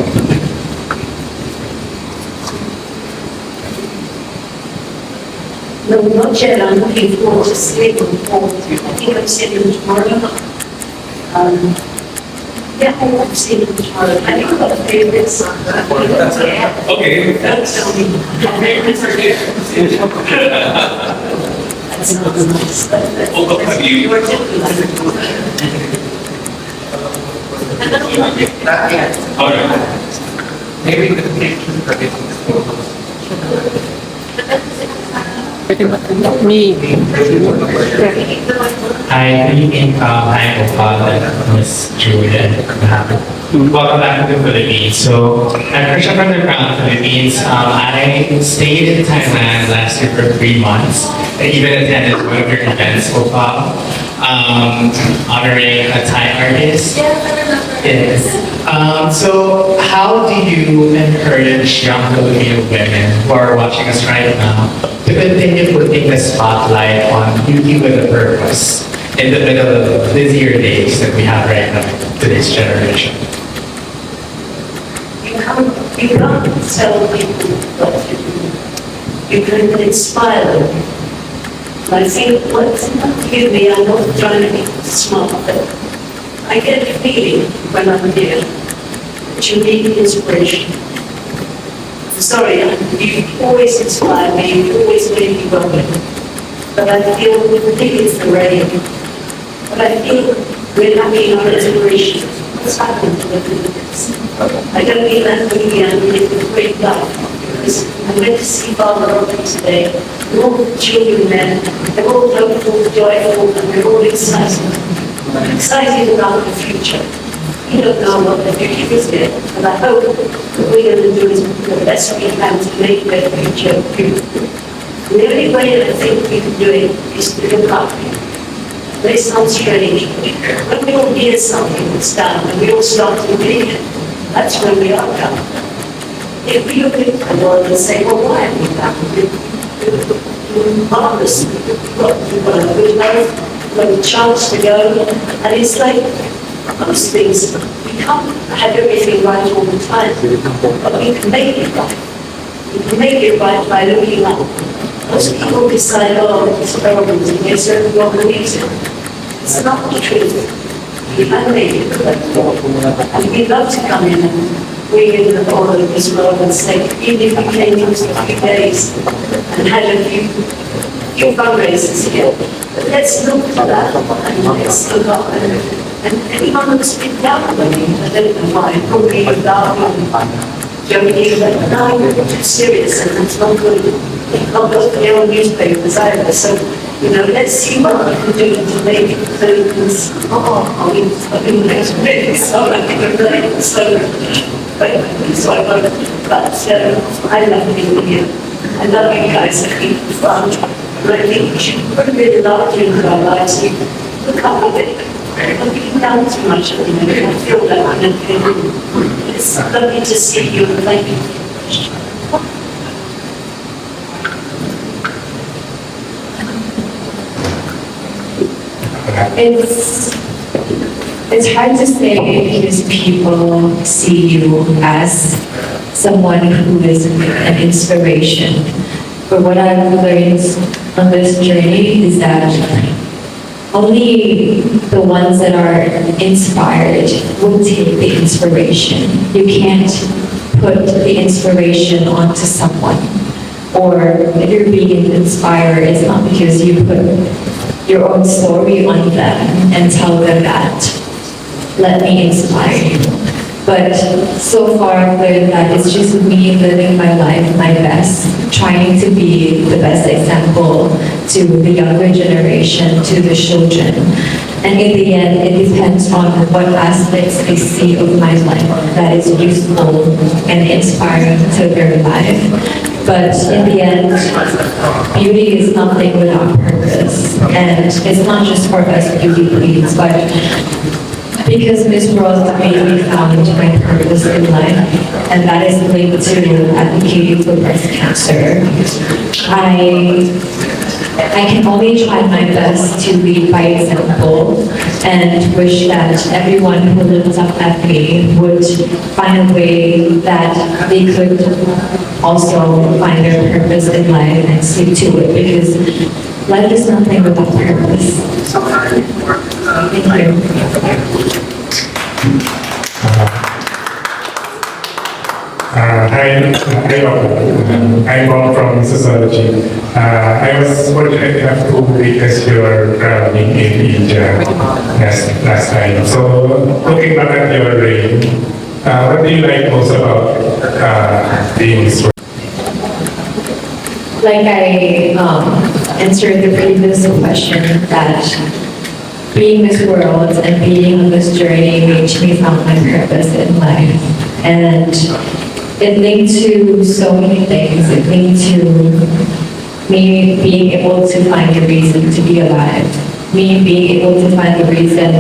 No, not yet. I'm looking forward to seeing them all. I think I'm seeing them tomorrow. Yeah, I want to see them tomorrow. I think I've got a favorite song. Okay. Don't tell me. That's not nice. What about you? You're different. All right. Maybe me. Hi, good evening. I'm Opal and Miss Julia. Welcome back to the Philippines. So, I'm Krisha from the Crown Philippines. I stayed in Thailand last year for 3 months. I even attended one of your events, Opal, honoring a Thai artist. Yes. So, how do you encourage young Filipino women who are watching us right now to continue putting the spotlight on beauty with a purpose in the middle of the busier days that we have right now, today's generation? You can't tell people what to do. You can inspire them. I think what's give me, I'm not trying to be smart, but I get the feeling when I'm here that you need inspiration. Sorry, you always inspire me, you always make me welcome. But I feel the thing is the rain. But I feel we're lacking our inspiration. What's happened to the Philippines? I don't mean that movie, I mean it's a great life. Because I went to see Father Robin today. They're all children there. They're all hopeful, joyful, and they're all excited. I'm excited about the future. You don't know what the future is yet, but I hope what we're going to do is the best we can to make that future beautiful. And the only way that I think we can do it is to look up. They sound strange. When we all hear something that's done and we all start to believe it, that's when we are done. If we look at the world and say, well, why are we done? We're marvelous. We've got a good life, we've got a chance to go, and it's like most things, we can't have everything right all the time, but we can make it right. We can make it right by looking up. Most people decide, oh, it's terrible, and yes, everyone believes it. It's not the truth. We have made it right. And we'd love to come in and bring in the whole of this world and say, even if we came in for a few days and had a few fundraisers here, but let's look to that and let's look up and anyone who's been down with me, I don't know why, probably laughing, joking, but no, it's serious and it's not good. It's not good for your newspapers either. So let's see what we can do to make the Philippines, it's really so I love being here. I love you guys. I think it's fun. And I think we should put a bit of love into our lives. Look up with it. I'm being down too much at the moment. I feel that I'm in pain. It's lovely to see you. Thank you. It's hard to say because people see you as someone who is an inspiration. But what I've learned on this journey is that only the ones that are inspired will take the inspiration. You can't put the inspiration onto someone. Or if you're being inspired, it's not because you put your own story on them and tell them that, let me inspire you. But so far I've learned that it's just me living my life my best, trying to be the best example to the younger generation, to the children. And in the end, it depends on what aspects they see of my life that is useful and inspiring to their life. But in the end, beauty is nothing without purpose. And it's not just for us beauty queens, but because Miss World made me found my purpose in life, and that is linked to advocating for breast cancer. I can only try my best to lead by example and wish that everyone who looks up at me would find a way that they could also find their purpose in life and stick to it, because life is nothing without purpose. Thank you. Hi, I'm Bob from Sociology. I was fortunate enough to witness your crowning in India last time. So, looking back at your reign, what do you like most about being Miss World? Like I answered the previous question, that being Miss World and being on this journey made me found my purpose in life. And it linked to so many things. It linked to me being able to find a reason to be alive. Me being able to find a reason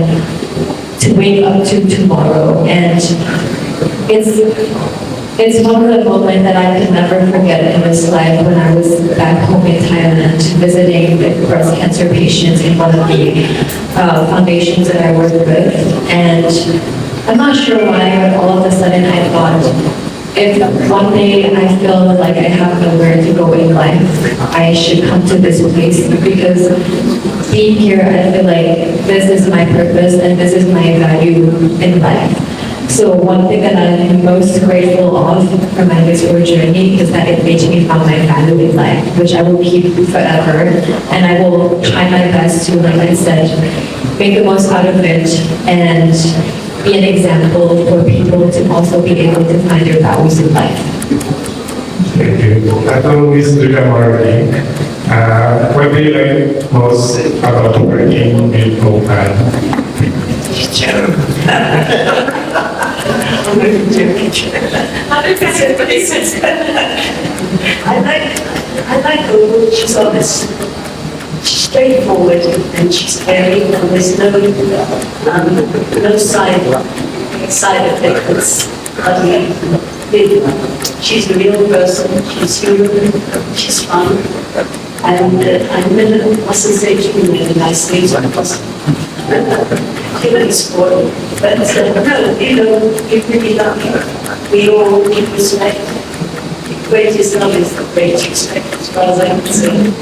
to wake up to tomorrow. And it's one of the moments that I could never forget in this life when I was back home in Thailand visiting the breast cancer patients in one of the foundations that I work with. And I'm not sure why, but all of a sudden I thought, if one day I feel like I have nowhere to go in life, I should come to this place, because being here, I feel like this is my purpose and this is my value in life. So one thing that I'm most grateful of for my Miss World journey is that it made me find my value in life, which I will keep forever. And I will try my best to, like I said, make the most out of it and be an example for people to also be able to find their values in life. Thank you. Hello, Miss Julia Morley. What do you like most about working with Opal? I like her. She's honest. She's straightforward and she's caring, and there's no side effects. She's a real person, she's human, she's fun, and I mustn't say too many nice things because she really spoiled. But no, you really love her. We all give respect. The greatest love is the greatest respect, as far as I'm concerned.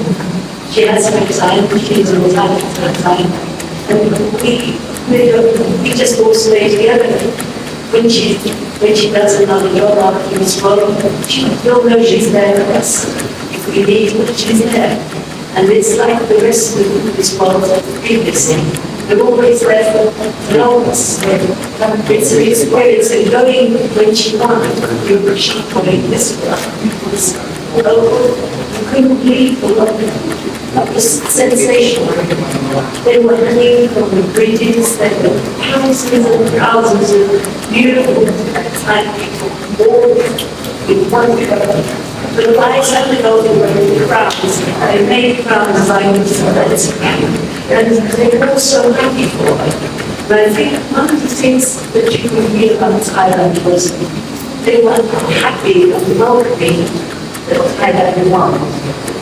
She has her time, she's entitled to her time. And we just all stay together. When she does another job after this world, she'll know she's there for us. If we need her, she's there. And it's like the rest of this world previously. They're always there for all of us. It's a going when she wanted. You appreciate this world. You couldn't leave the love. It was sensational. They were hanging from the bridges, there were thousands and thousands of beautiful, like people, all with one color. But the lights had to go to the crowds. They made crowds like this. And they were all so happy for it. But I think one of the things that you could hear about Thailand was they were happy and welcoming that Thailand won.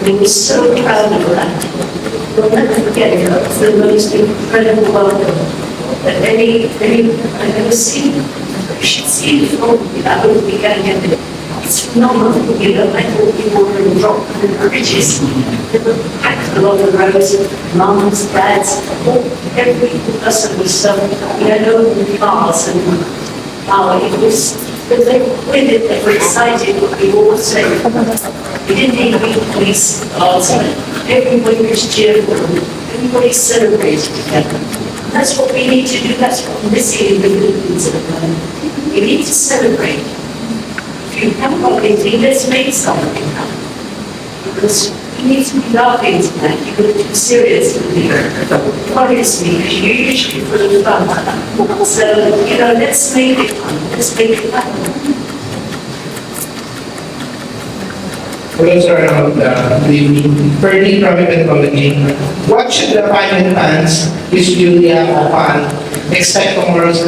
They were so proud of that. We'll never forget it. It's the most incredible welcome that I've ever seen. You should see the film that would be getting it. It's phenomenal, I thought people were going to drop from the bridges. They were packed along the roads, mums, dads, every person was so, we had open cars and it was, but they were with it, they were excited, but we all said, we didn't need to be police cars, everybody was cheerful, everybody celebrated together. That's what we need to do, that's what we're missing in the Philippines at the moment. We need to celebrate. If you have got anything, let's make something happen. Because we need to be laughing tonight, you're going to be serious with me. Worries me, because you're usually full of fun. So, let's make it fun, let's make it happen. Hello, sir. Good evening. Fernie from Methodology. What should the final fans, Miss Julia Opal, expect tomorrow's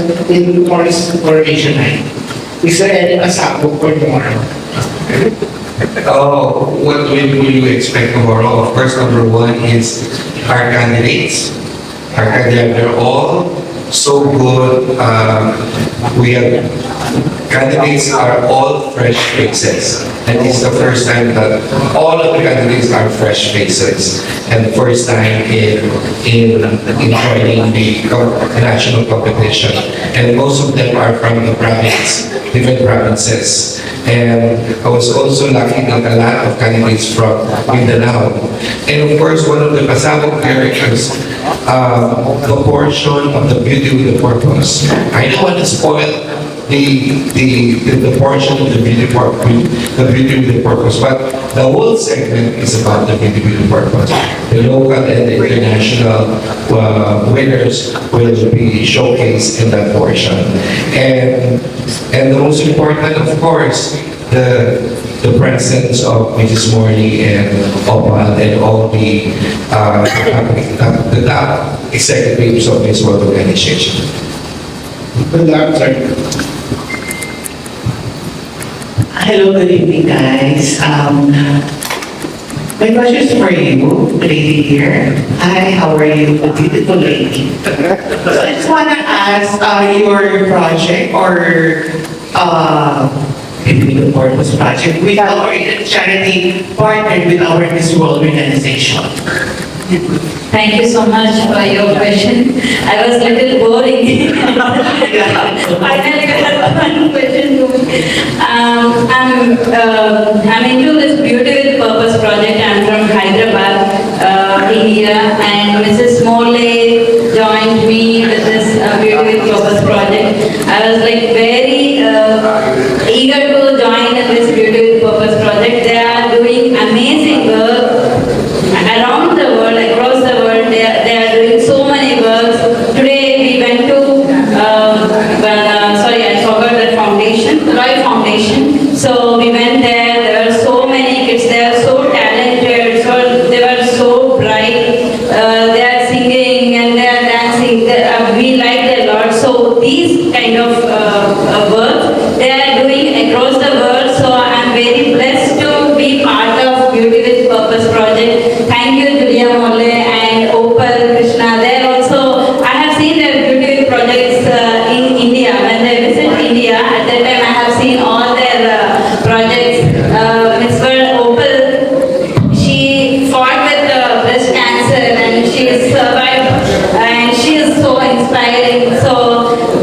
coronation night? Is there any pasabog for tomorrow? What will you expect tomorrow? Of course, number one is our candidates. They're all so good. We have candidates are all fresh faces. And it's the first time that all of the candidates are fresh faces. And the first time in joining the national competition. And most of them are from the province, different provinces. And I was also lucky that a lot of candidates from Mindanao. And of course, one of the pasabog characters, the portion of the beauty with the purpose. I don't want to spoil the portion of the beauty with the purpose, but the whole segment is about the beauty with the purpose. The local and the international winners will be showcased in that portion. And the most important, of course, the presence of Mrs. Morley and Opal and all the top executives of this world organization. Good luck, sir. Hello, good evening, guys. My question is for you, the lady here. Hi, how are you, the beautiful lady? So I just want to ask your project or the Purpose project with our charity partner with our Miss World organization. Thank you so much for your question. I was a little boring. Finally, I had one question. I'm into this Beauty with Purpose project. I'm from Hyderabad, India, and Mrs. Morley joined me with this Beauty with Purpose project. I was like very eager to join in this Beauty with Purpose project. They are doing amazing work around the world, across the world. They are doing so many works. Today we went to, I forgot the foundation, Roy Foundation. So we went there. There were so many kids. They are so talented. They were so bright. They are singing and they are dancing. We liked a lot. So these kind of works they are doing across the world. So I'm very blessed to be part of Beauty with Purpose project. Thank you, Julia Morley and Opal, Krishna. They're also, I have seen their beauty projects in India. When they visit India, at that time I have seen all their projects. Ms. Opal, she fought with breast cancer and she survived and she is so inspiring. So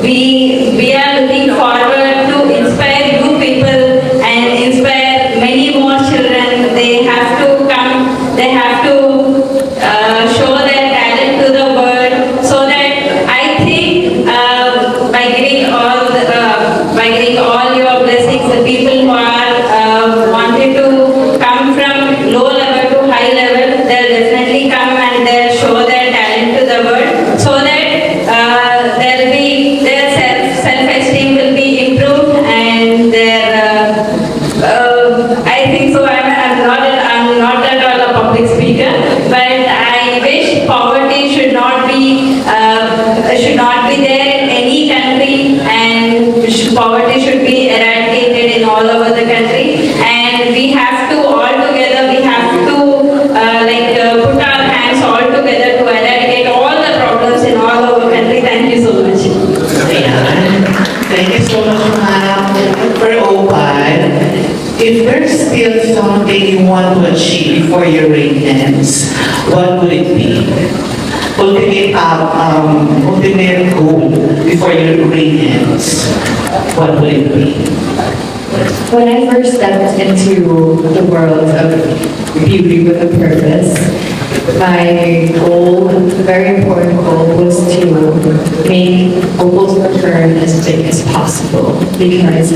we are looking forward to inspire you people and inspire many more children. They have to come, they have to show their talent to the world, so that I think by giving all your blessings, the people who are wanted to come from low level to high level, they'll definitely in all over the country, and we have to all together, we have to put our hands all together to eradicate all the problems in all over country. Thank you so much. Ayan. Thank you so much, ma'am. For Opal, if there's still something you want to achieve for your ratings, what would it be? Ultimate goal before your ratings, what would it be? When I first stepped into the world of beauty with a purpose, my goal, a very important goal, was to make Opal's return as big as possible because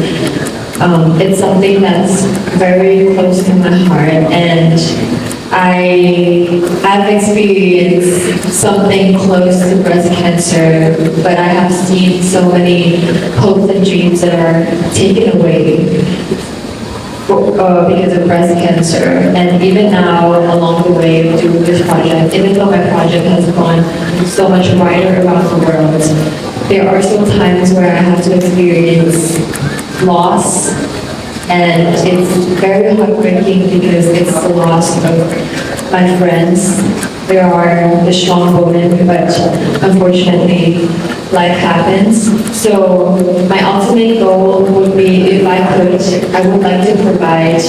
it's something that's very close to my heart, and I've experienced something close to breast cancer, but I have seen so many hopes and dreams that are taken away because of breast cancer. And even now, along the way of doing this project, even though my project has gone so much wider around the world, there are still times where I have to experience loss. And it's very heartbreaking because it's the loss of my friends. There are the strong women, but unfortunately, life happens. So my ultimate goal would be, if I could, I would like to provide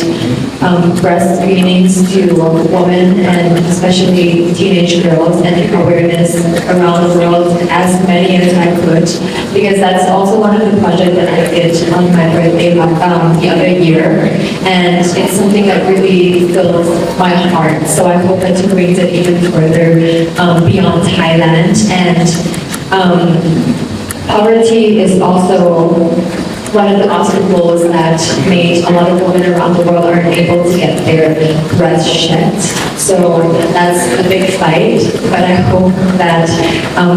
breast screenings to women and especially teenage girls and awareness around the world, as many as I could, because that's also one of the projects that I did on my birthday the other year, and it's something that really fills my heart. So I hope that to bring it even further beyond Thailand. And poverty is also one of the obstacles that made a lot of women around the world aren't able to get their breasts checked. So that's a big fight, but I hope that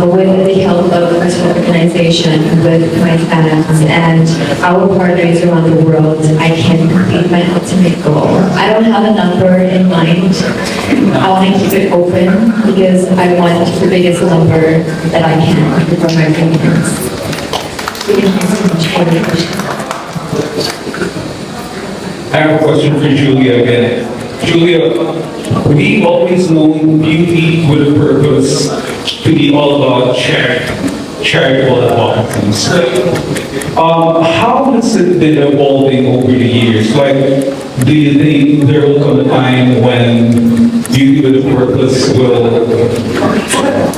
with the help of this organization, with my fans and our partners around the world, I can complete my ultimate goal. I don't have a number in mind. I want to keep it open because I want the biggest number that I can for my fans. I have a question for Julia again. Julia, we've always known beauty with a purpose to be all about charitable advocacy. How has it been evolving over the years? Like, do you think there will come a time when beauty with a purpose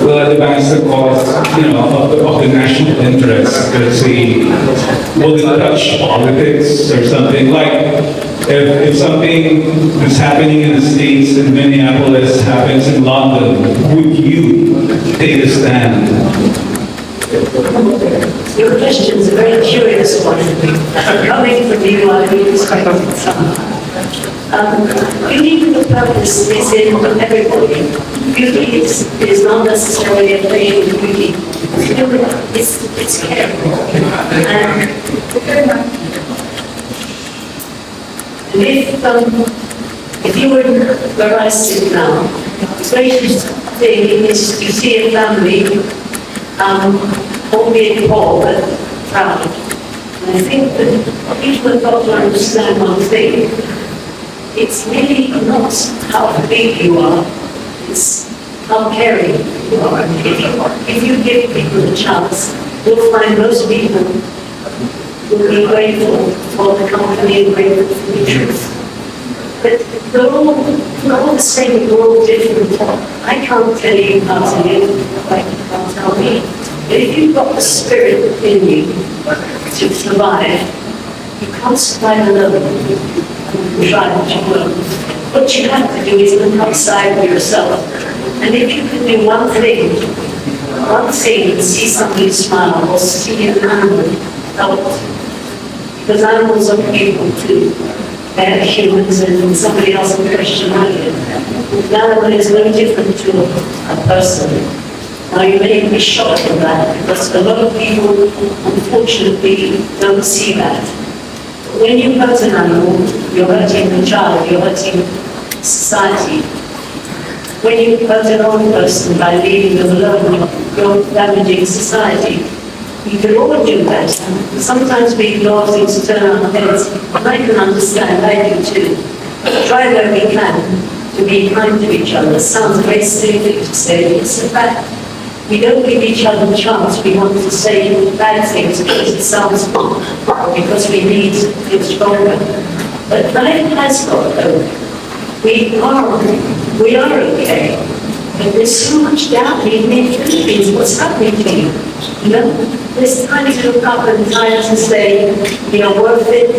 will advance the cause, of the national interest? Let's say, will it touch politics or something? Like, if something that's happening in the States, in Minneapolis, happens in London, would you take a stand? Your question is a very curious one. Coming from you, I really respect it. Beauty with a purpose is in everybody. Beauty is not necessarily a thing of beauty. It's caring. And if you were where I sit now, the greatest thing is to see a family, albeit poor, but proud. And I think that people have got to understand one thing. It's really not how big you are, it's how caring you are. If you give people a chance, you'll find most people will be grateful for the company and grateful for the truth. But they're all the same, they're all different. I can't tell you how to live, like you can't tell me. But if you've got the spirit within you to survive, you can't survive alone. Try what you will. What you have to do is look outside of yourself. And if you can do one thing, and see somebody smile, or see an animal help. Because animals are people too. They're humans and somebody else will question it. An animal is no different to a person. Now you may be shocked at that, because a lot of people, unfortunately, don't see that. When you hurt an animal, you're hurting the child, you're hurting society. When you hurt an old person by leaving them alone, you're damaging society. We can all do that. Sometimes we ignore things to turn our heads. I can understand, I do too. Try where we can to be kind to each other. Sounds very silly to say, but it's a fact. We don't give each other a chance. We want to say bad things because it sounds good, because we need to feel stronger. But life has got hope. We are okay. But there's so much doubt in the Philippines. What's happening to you? You know, there's time to look up and time to say, we are worth it.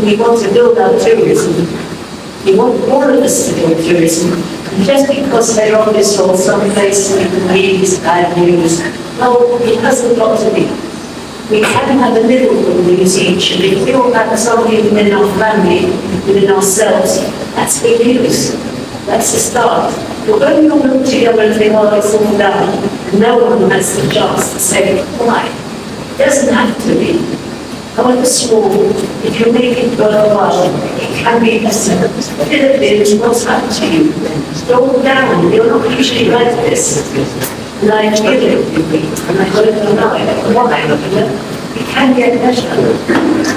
We want to build our tourism. We want all of us to build tourism. And just because they're on this or someplace we can read is bad news, no, it hasn't got to be. We can have a little good news each, and if we all have something within our family, within ourselves, that's good news. That's the start. But when we all look together and think, oh, it's all down, no one has the chance to say why. It doesn't have to be. However small, if you make it worthwhile, it can be better. Philippines, what's happened to you? Slow down, you're not usually like this. And I feel it, and I don't know why. We can get better.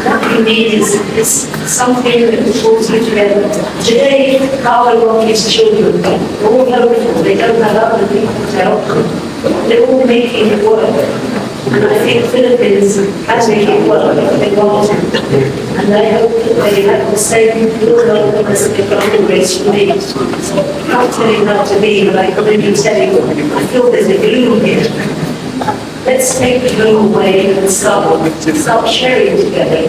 What we need is something that pulls you together. Today, our work is children. They're all hopeful, they don't have other people to help them. They're all making it work. And I think Philippines can make it work if they want to. And I hope that they have the same will as they've got always for me. So I can't tell you how to be, but I can only tell you, I feel there's a gloom here. Let's take the gloom away and start sharing together.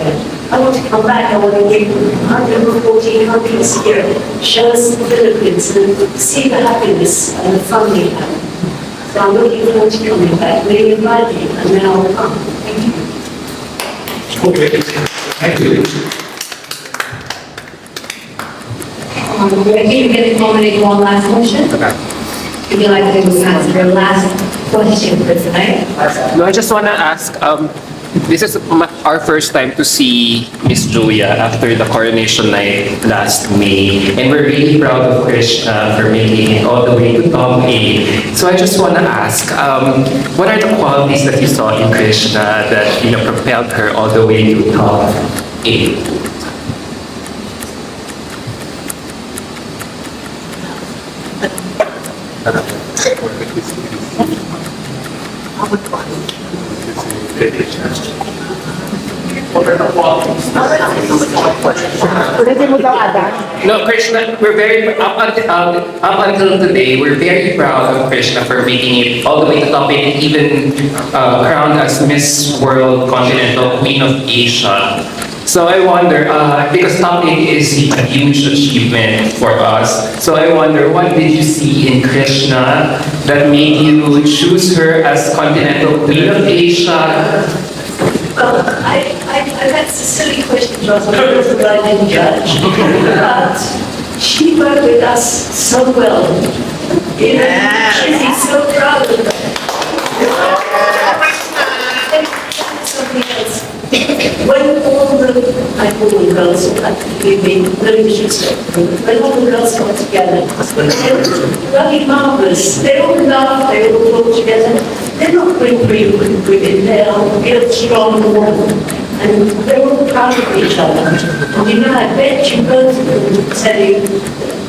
I want to come back, I want to give 114 countries here, show us the Philippines and see the happiness and the fun we have. So I'm looking forward to coming back. Maybe invite me, and then I'll come. Thank you. Okay, thank you. I think you can accommodate one last question. If you like to answer your last question for tonight. No, I just want to ask, this is our first time to see Miss Julia after the coronation night last May. And we're really proud of Krishna for making it all the way to top 8. So I just want to ask, what are the qualities that you saw in Krishna that propelled her all the way to top 8? No, Krishna, we're very, up until today, we're very proud of Krishna for making it all the way to top 8 and even crowned as Miss World Continental Queen of Asia. So I wonder, because top 8 is a huge achievement for us, so I wonder, what did you see in Krishna that made you choose her as Continental Queen of Asia? Well, that's a silly question, Jocelyn, because I didn't judge. But she worked with us so well. You know, she's so proud of her. Something else. When all the, I call them girls, believe me, no disrespect, when all the girls got together, they're really marvelous. They all laugh, they all talk together. They're not women, they're strong women. And they're all proud of each other. And you know, I bet you both of them would tell you,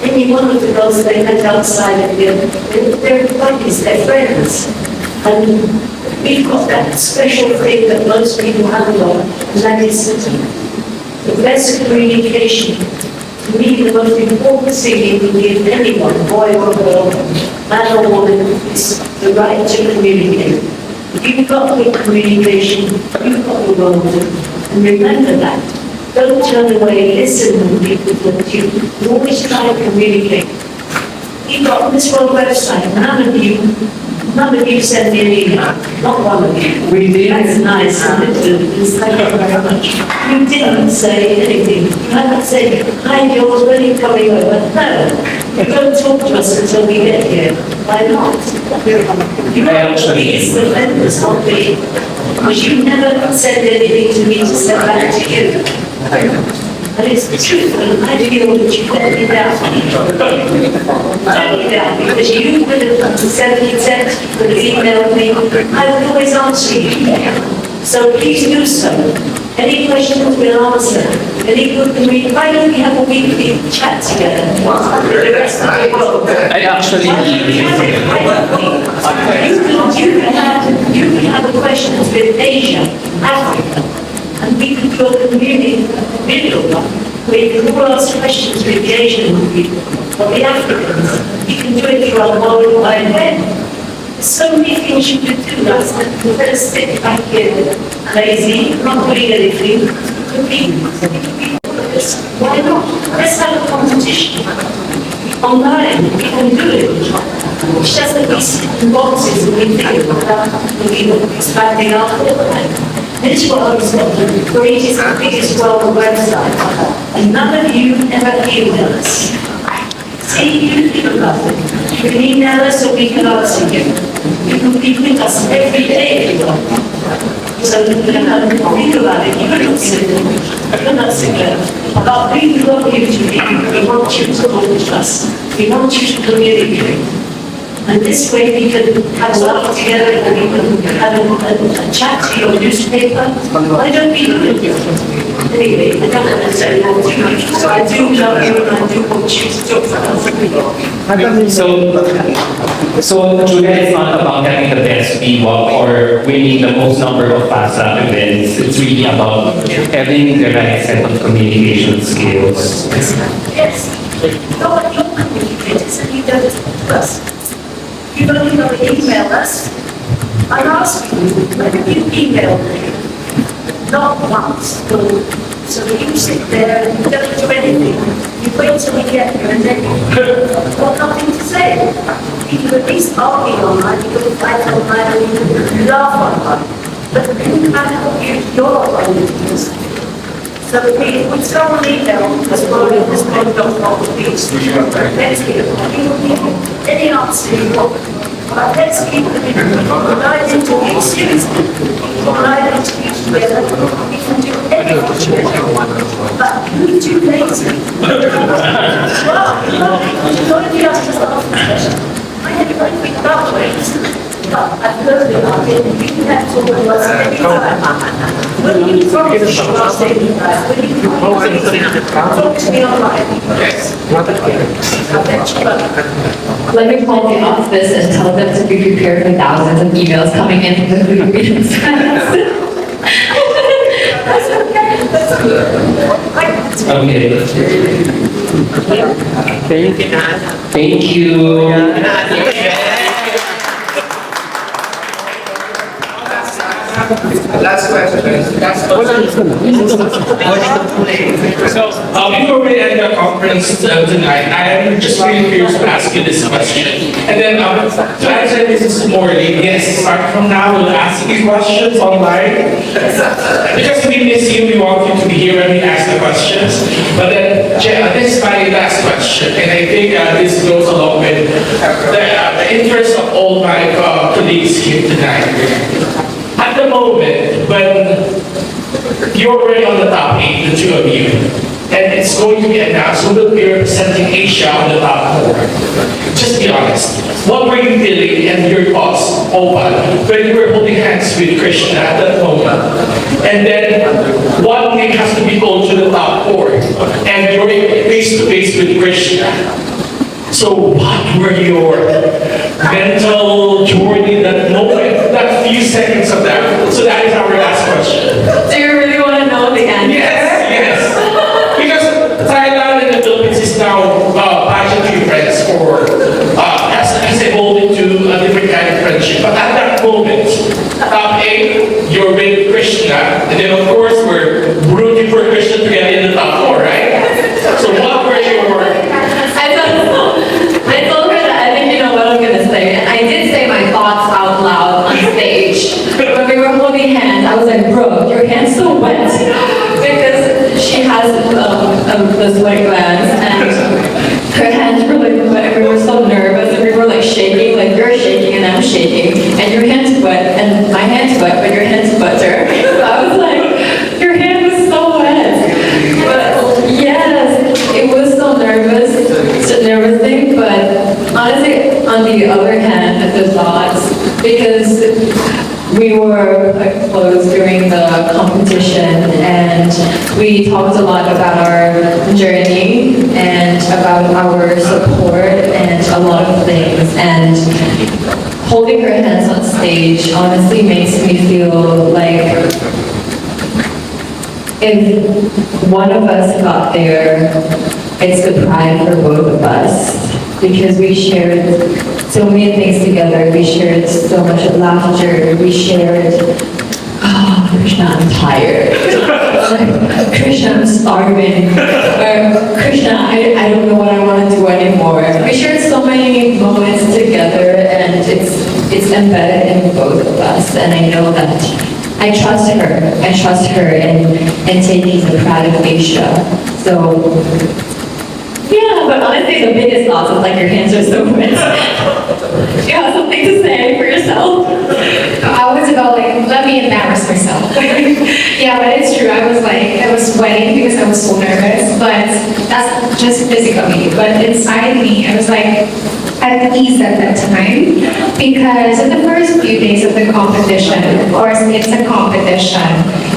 any one of the girls they met outside of here, they're buddies, they're friends. And we've got that special thing that most people haven't got, and that is the best communication. To me, the most important thing you can give anyone, boy or girl, man or woman, is the right to communicate. If you've got good communication, you've got the world. And remember that. Don't turn away, listen when people talk to you. You always try to communicate. You've got this world website, none of you send me an email, not one of you. We did. That's nice, isn't it? Thank you very much. You didn't say anything. You haven't said, hi George, when are you coming over? No. Don't talk to us until we get here. Why not? You actually is the members, not me. Because you never send anything to me to send back to you. And it's the truth, and I feel that you let me down. Let me down, because you could have sent me a text, you could have emailed me, I would always answer you. So please do so. Any questions we'll answer. Any good, why don't we have a weekly chat together? With the rest of the world? I actually You can have questions with Asia, Africa, and we can do a community video where you can all ask questions with the Asian people or the Africans. You can do it through our World Wide Web. So many things you could do, guys. Instead of sitting back here lazy, not doing anything, why not? Let's have a competition. Online, we can do it. It's just that we sit in boxes and we think about expanding our footprint. This is what I was thinking. Great is the biggest world website. And none of you ever email us. See, you think about it. You can email us or we can answer you. You can be with us every day if you want. So think about it. You're not sitting. You're not sitting. But we love you to be. We want you to talk with us. We want you to communicate. And this way we can have a laugh together and we can have a chat to your newspaper. Why don't we do it? Anyway, I don't want to say more too much. So I do love you and I do want you to talk for us. So Julia, it's not about having the best VWAP or winning the most number of FASA events. It's really about having the right set of communication skills. Yes. No one can communicate, so you don't us. You don't even email us. I'm asking you, when you email me, not once, so you sit there and you don't do anything. You wait till we get here and then you've got nothing to say. You can at least argue online, you can fight online, and you can laugh online. But you can't help you, your ideas. So we would someone email as well as this blog.com, please. Let's give any answer you want. But let's keep live interviews seriously. Live interviews together. We can do anything together. But you too lazy. Well, you don't be asked to ask the question. I had a very big dark ways. I've heard about it, you can have to talk to us anytime. When you talk to us anytime, when you talk to me online. Yes. Let me call the office and tell them to be prepared for thousands of emails coming in from the Philippines. That's okay. That's Okay. Thank you. Last question. So, before we end the conference tonight, I am just really curious to ask you this question. And then, to answer this Morley, yes, start from now, we'll ask you questions online. Because we miss you, we want you to be here when we ask the questions. But then, this is my last question, and I think this goes along with the interest of all my colleagues here tonight. At the moment, when you're already on the top 8, the two of you, and it's going to be announced who will be representing Asia on the top 4. Just be honest. What were you feeling and your thoughts, Opal, when you were holding hands with Krishna at that moment? And then one thing has to be told to the top 4, and you're face to face with Krishna. So what were your mental journey that moment, that few seconds of that? So that is our last question. Do you really want to know the answer? Yes. Because Thailand and the Philippines is now pageantry friends for, has evolved into a different kind of friendship. But at that moment, top 8, you're with Krishna, and then of course we're rooting for Krishna to get in the top 4, right? So what were your... I told her that I think you know what I'm going to say. And I did say my thoughts out loud on stage. When we were holding hands, I was like, bro, your hand's so wet. Because she has the sweat glands and her hands were like wet. We were so nervous and we were like shaking, like you're shaking and I'm shaking. And your hand's wet and my hand's wet, but your hand's wetter. So I was like, your hand was so wet. But yes, it was so nervous. Nervous thing, but honestly, on the other hand, the thoughts, because we were quite close during competition, and we talked a lot about our journey and about our support and a lot of things. And holding her hands on stage honestly makes me feel like if one of us got there, it's the pride for both of us, because we shared so many things together. We shared so much laughter. We shared, oh, Krishna, I'm tired. Krishna, I'm starving. Or, Krishna, I don't know what I want to do anymore. We shared so many moments together, and it's embedded in both of us. And I know that I trust her in taking the pride of Asia. So, yeah, but honestly, the biggest thoughts is like your hands are so wet. You have something to say for yourself? I was about like, let me embarrass myself. Yeah, but it's true. I was sweating because I was so nervous, but that's just physically. But inside me, I was like at ease at that time, because in the first few days of the competition, of course, it's a competition,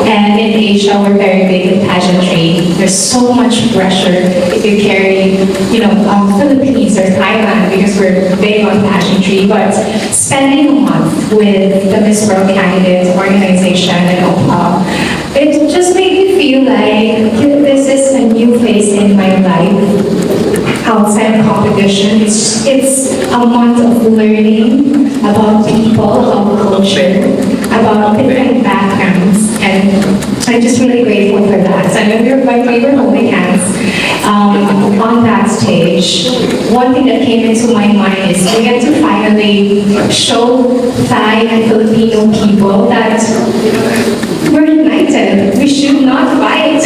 and in Asia, we're very big in pageantry. There's so much pressure if you carry, Philippines or Thailand, because we're big on pageantry. But spending a month with the Miss World Candidates organization and Opal, it just made me feel like this is a new phase in my life. Outside of competition, it's a month of learning about people, about culture, about different backgrounds, and I'm just really grateful for that. So when we were holding hands on that stage, one thing that came into my mind is we get to finally show Thai and Filipino people that we're united. We should not fight,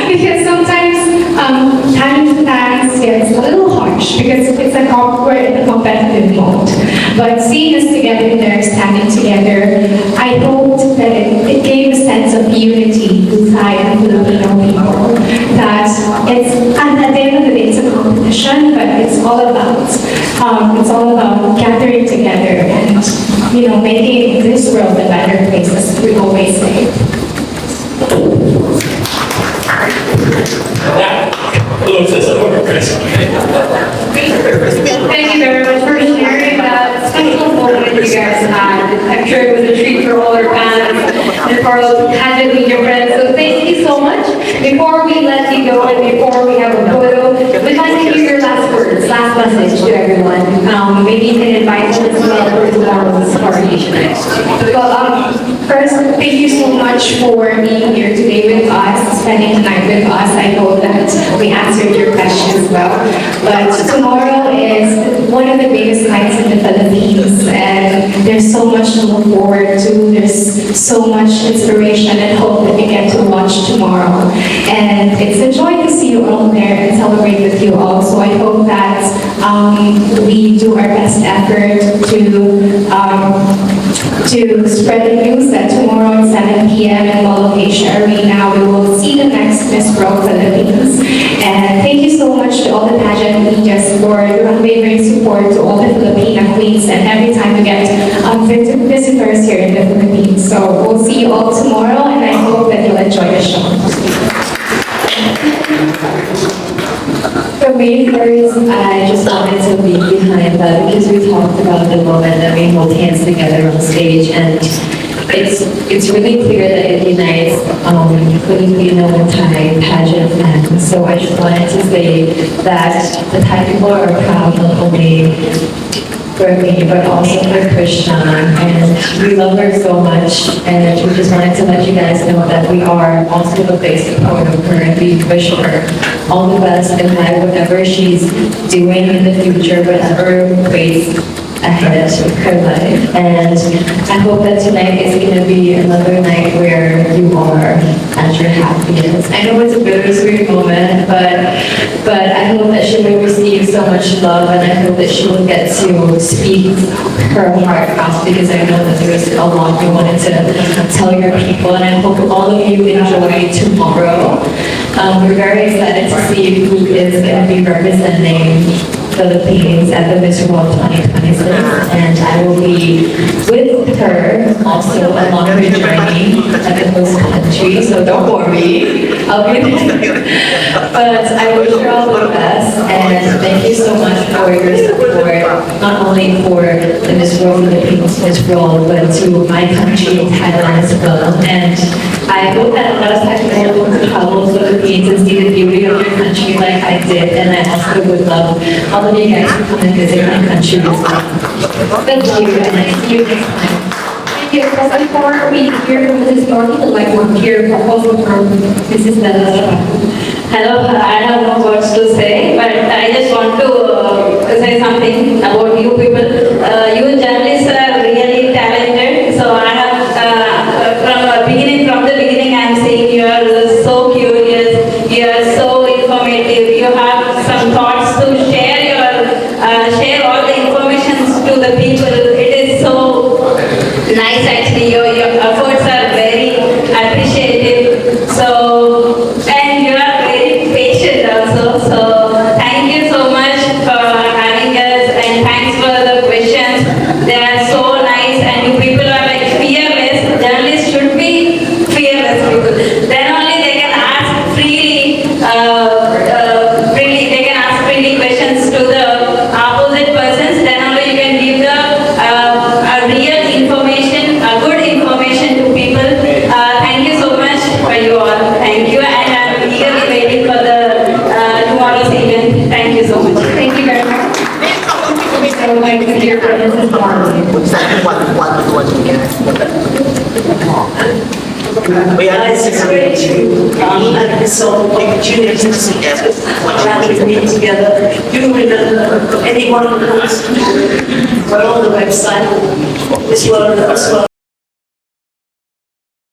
because sometimes pageant fans gets a little harsh because we're in a competitive mode. But seeing us together there, standing together, I hoped that it gave a sense of unity to Thai and Filipino people. That at the end of the day, it's a competition, but it's all about gathering together and making this world a better place, as we always say. Thank you very much for sharing that special moment you guys had. I'm sure it was a treat for all our fans and for all pageant media friends. So thank you so much. Before we let you go and before we have a photo, we'd like to hear your last words, last message to everyone. Maybe you can invite them as well for tomorrow's coronation. Well, first, thank you so much for being here today with us, spending the night with us. I hope that we answered your questions well. But tomorrow is one of the biggest nights in the Philippines, and there's so much to look forward to. There's so much inspiration and hope that we get to watch tomorrow. And it's a joy to see you all there and celebrate with you all. So I hope that we do our best effort to spread the news that tomorrow at 7 p.m. in Asia Arena, we will see the next Miss World Philippines. And thank you so much to all the pageant medias for your unwavering support to all the Filipina queens, and every time we get visitors here in the Philippines. So we'll see you all tomorrow, and I hope that you'll enjoy the show. For me first, I just wanted to be behind that because we talked about the moment that we hold hands together on stage, and it's really clear that it unites Filipino and Thai pageant fans. So I just wanted to say that the Thai people are proud not only for me, but also for Krishna, and we love her so much, and we just wanted to let you guys know that we are also the big support of her, and we wish her all the best in life, whatever she's doing in the future, whatever ways ahead of her life. And I hope that tonight is going to be another night where you are at your happiest. I know it's a bittersweet moment, but I hope that she will receive so much love, and I hope that she will get to speak her heart out, because I know that there is a lot you wanted to tell your people, and I hope all of you enjoy tomorrow. We're very excited to see who is going to be representing Philippines at the Miss World 2026, and I will be with her also along the journey at the host country, so don't worry, I'll be there. But I wish her all the best, and thank you so much for your support, not only for the Miss World Philippines Miss World, but to my country, Thailand as well. And I hope that a lot of people will travel to the Philippines and see the beauty of your country like I did, and I also would love all of you guys to come and visit my country as well. Thank you, and I see you next time. Thank you. Because before we hear from Mrs. Morley, we'd like to hear a proposal from Mrs. Bella. Hello, I have no words to say, but I just want to say something about you people. You journalists are really talented. So I have, from the beginning, I'm saying you are so curious, you are so informative, you have some thoughts to share share all the information to the people. It is so nice actually. Your efforts are very appreciated. So, and you are very patient also. So thank you so much for having us, and thanks for the questions. They are so nice, and you people are like fearless. Journalists should be fearless people. Then only they can ask freely, they can ask freely questions to the opposite persons. Then only you can give the real information, good information to people. Thank you so much for you all. Thank you, and I'm eagerly waiting for the tomorrow's event. Thank you so much. Thank you very much. I would like to hear from Mrs. Morley. We are great to have this opportunity to see traveling meet together. You will, anyone who wants to go on the website, this world as well.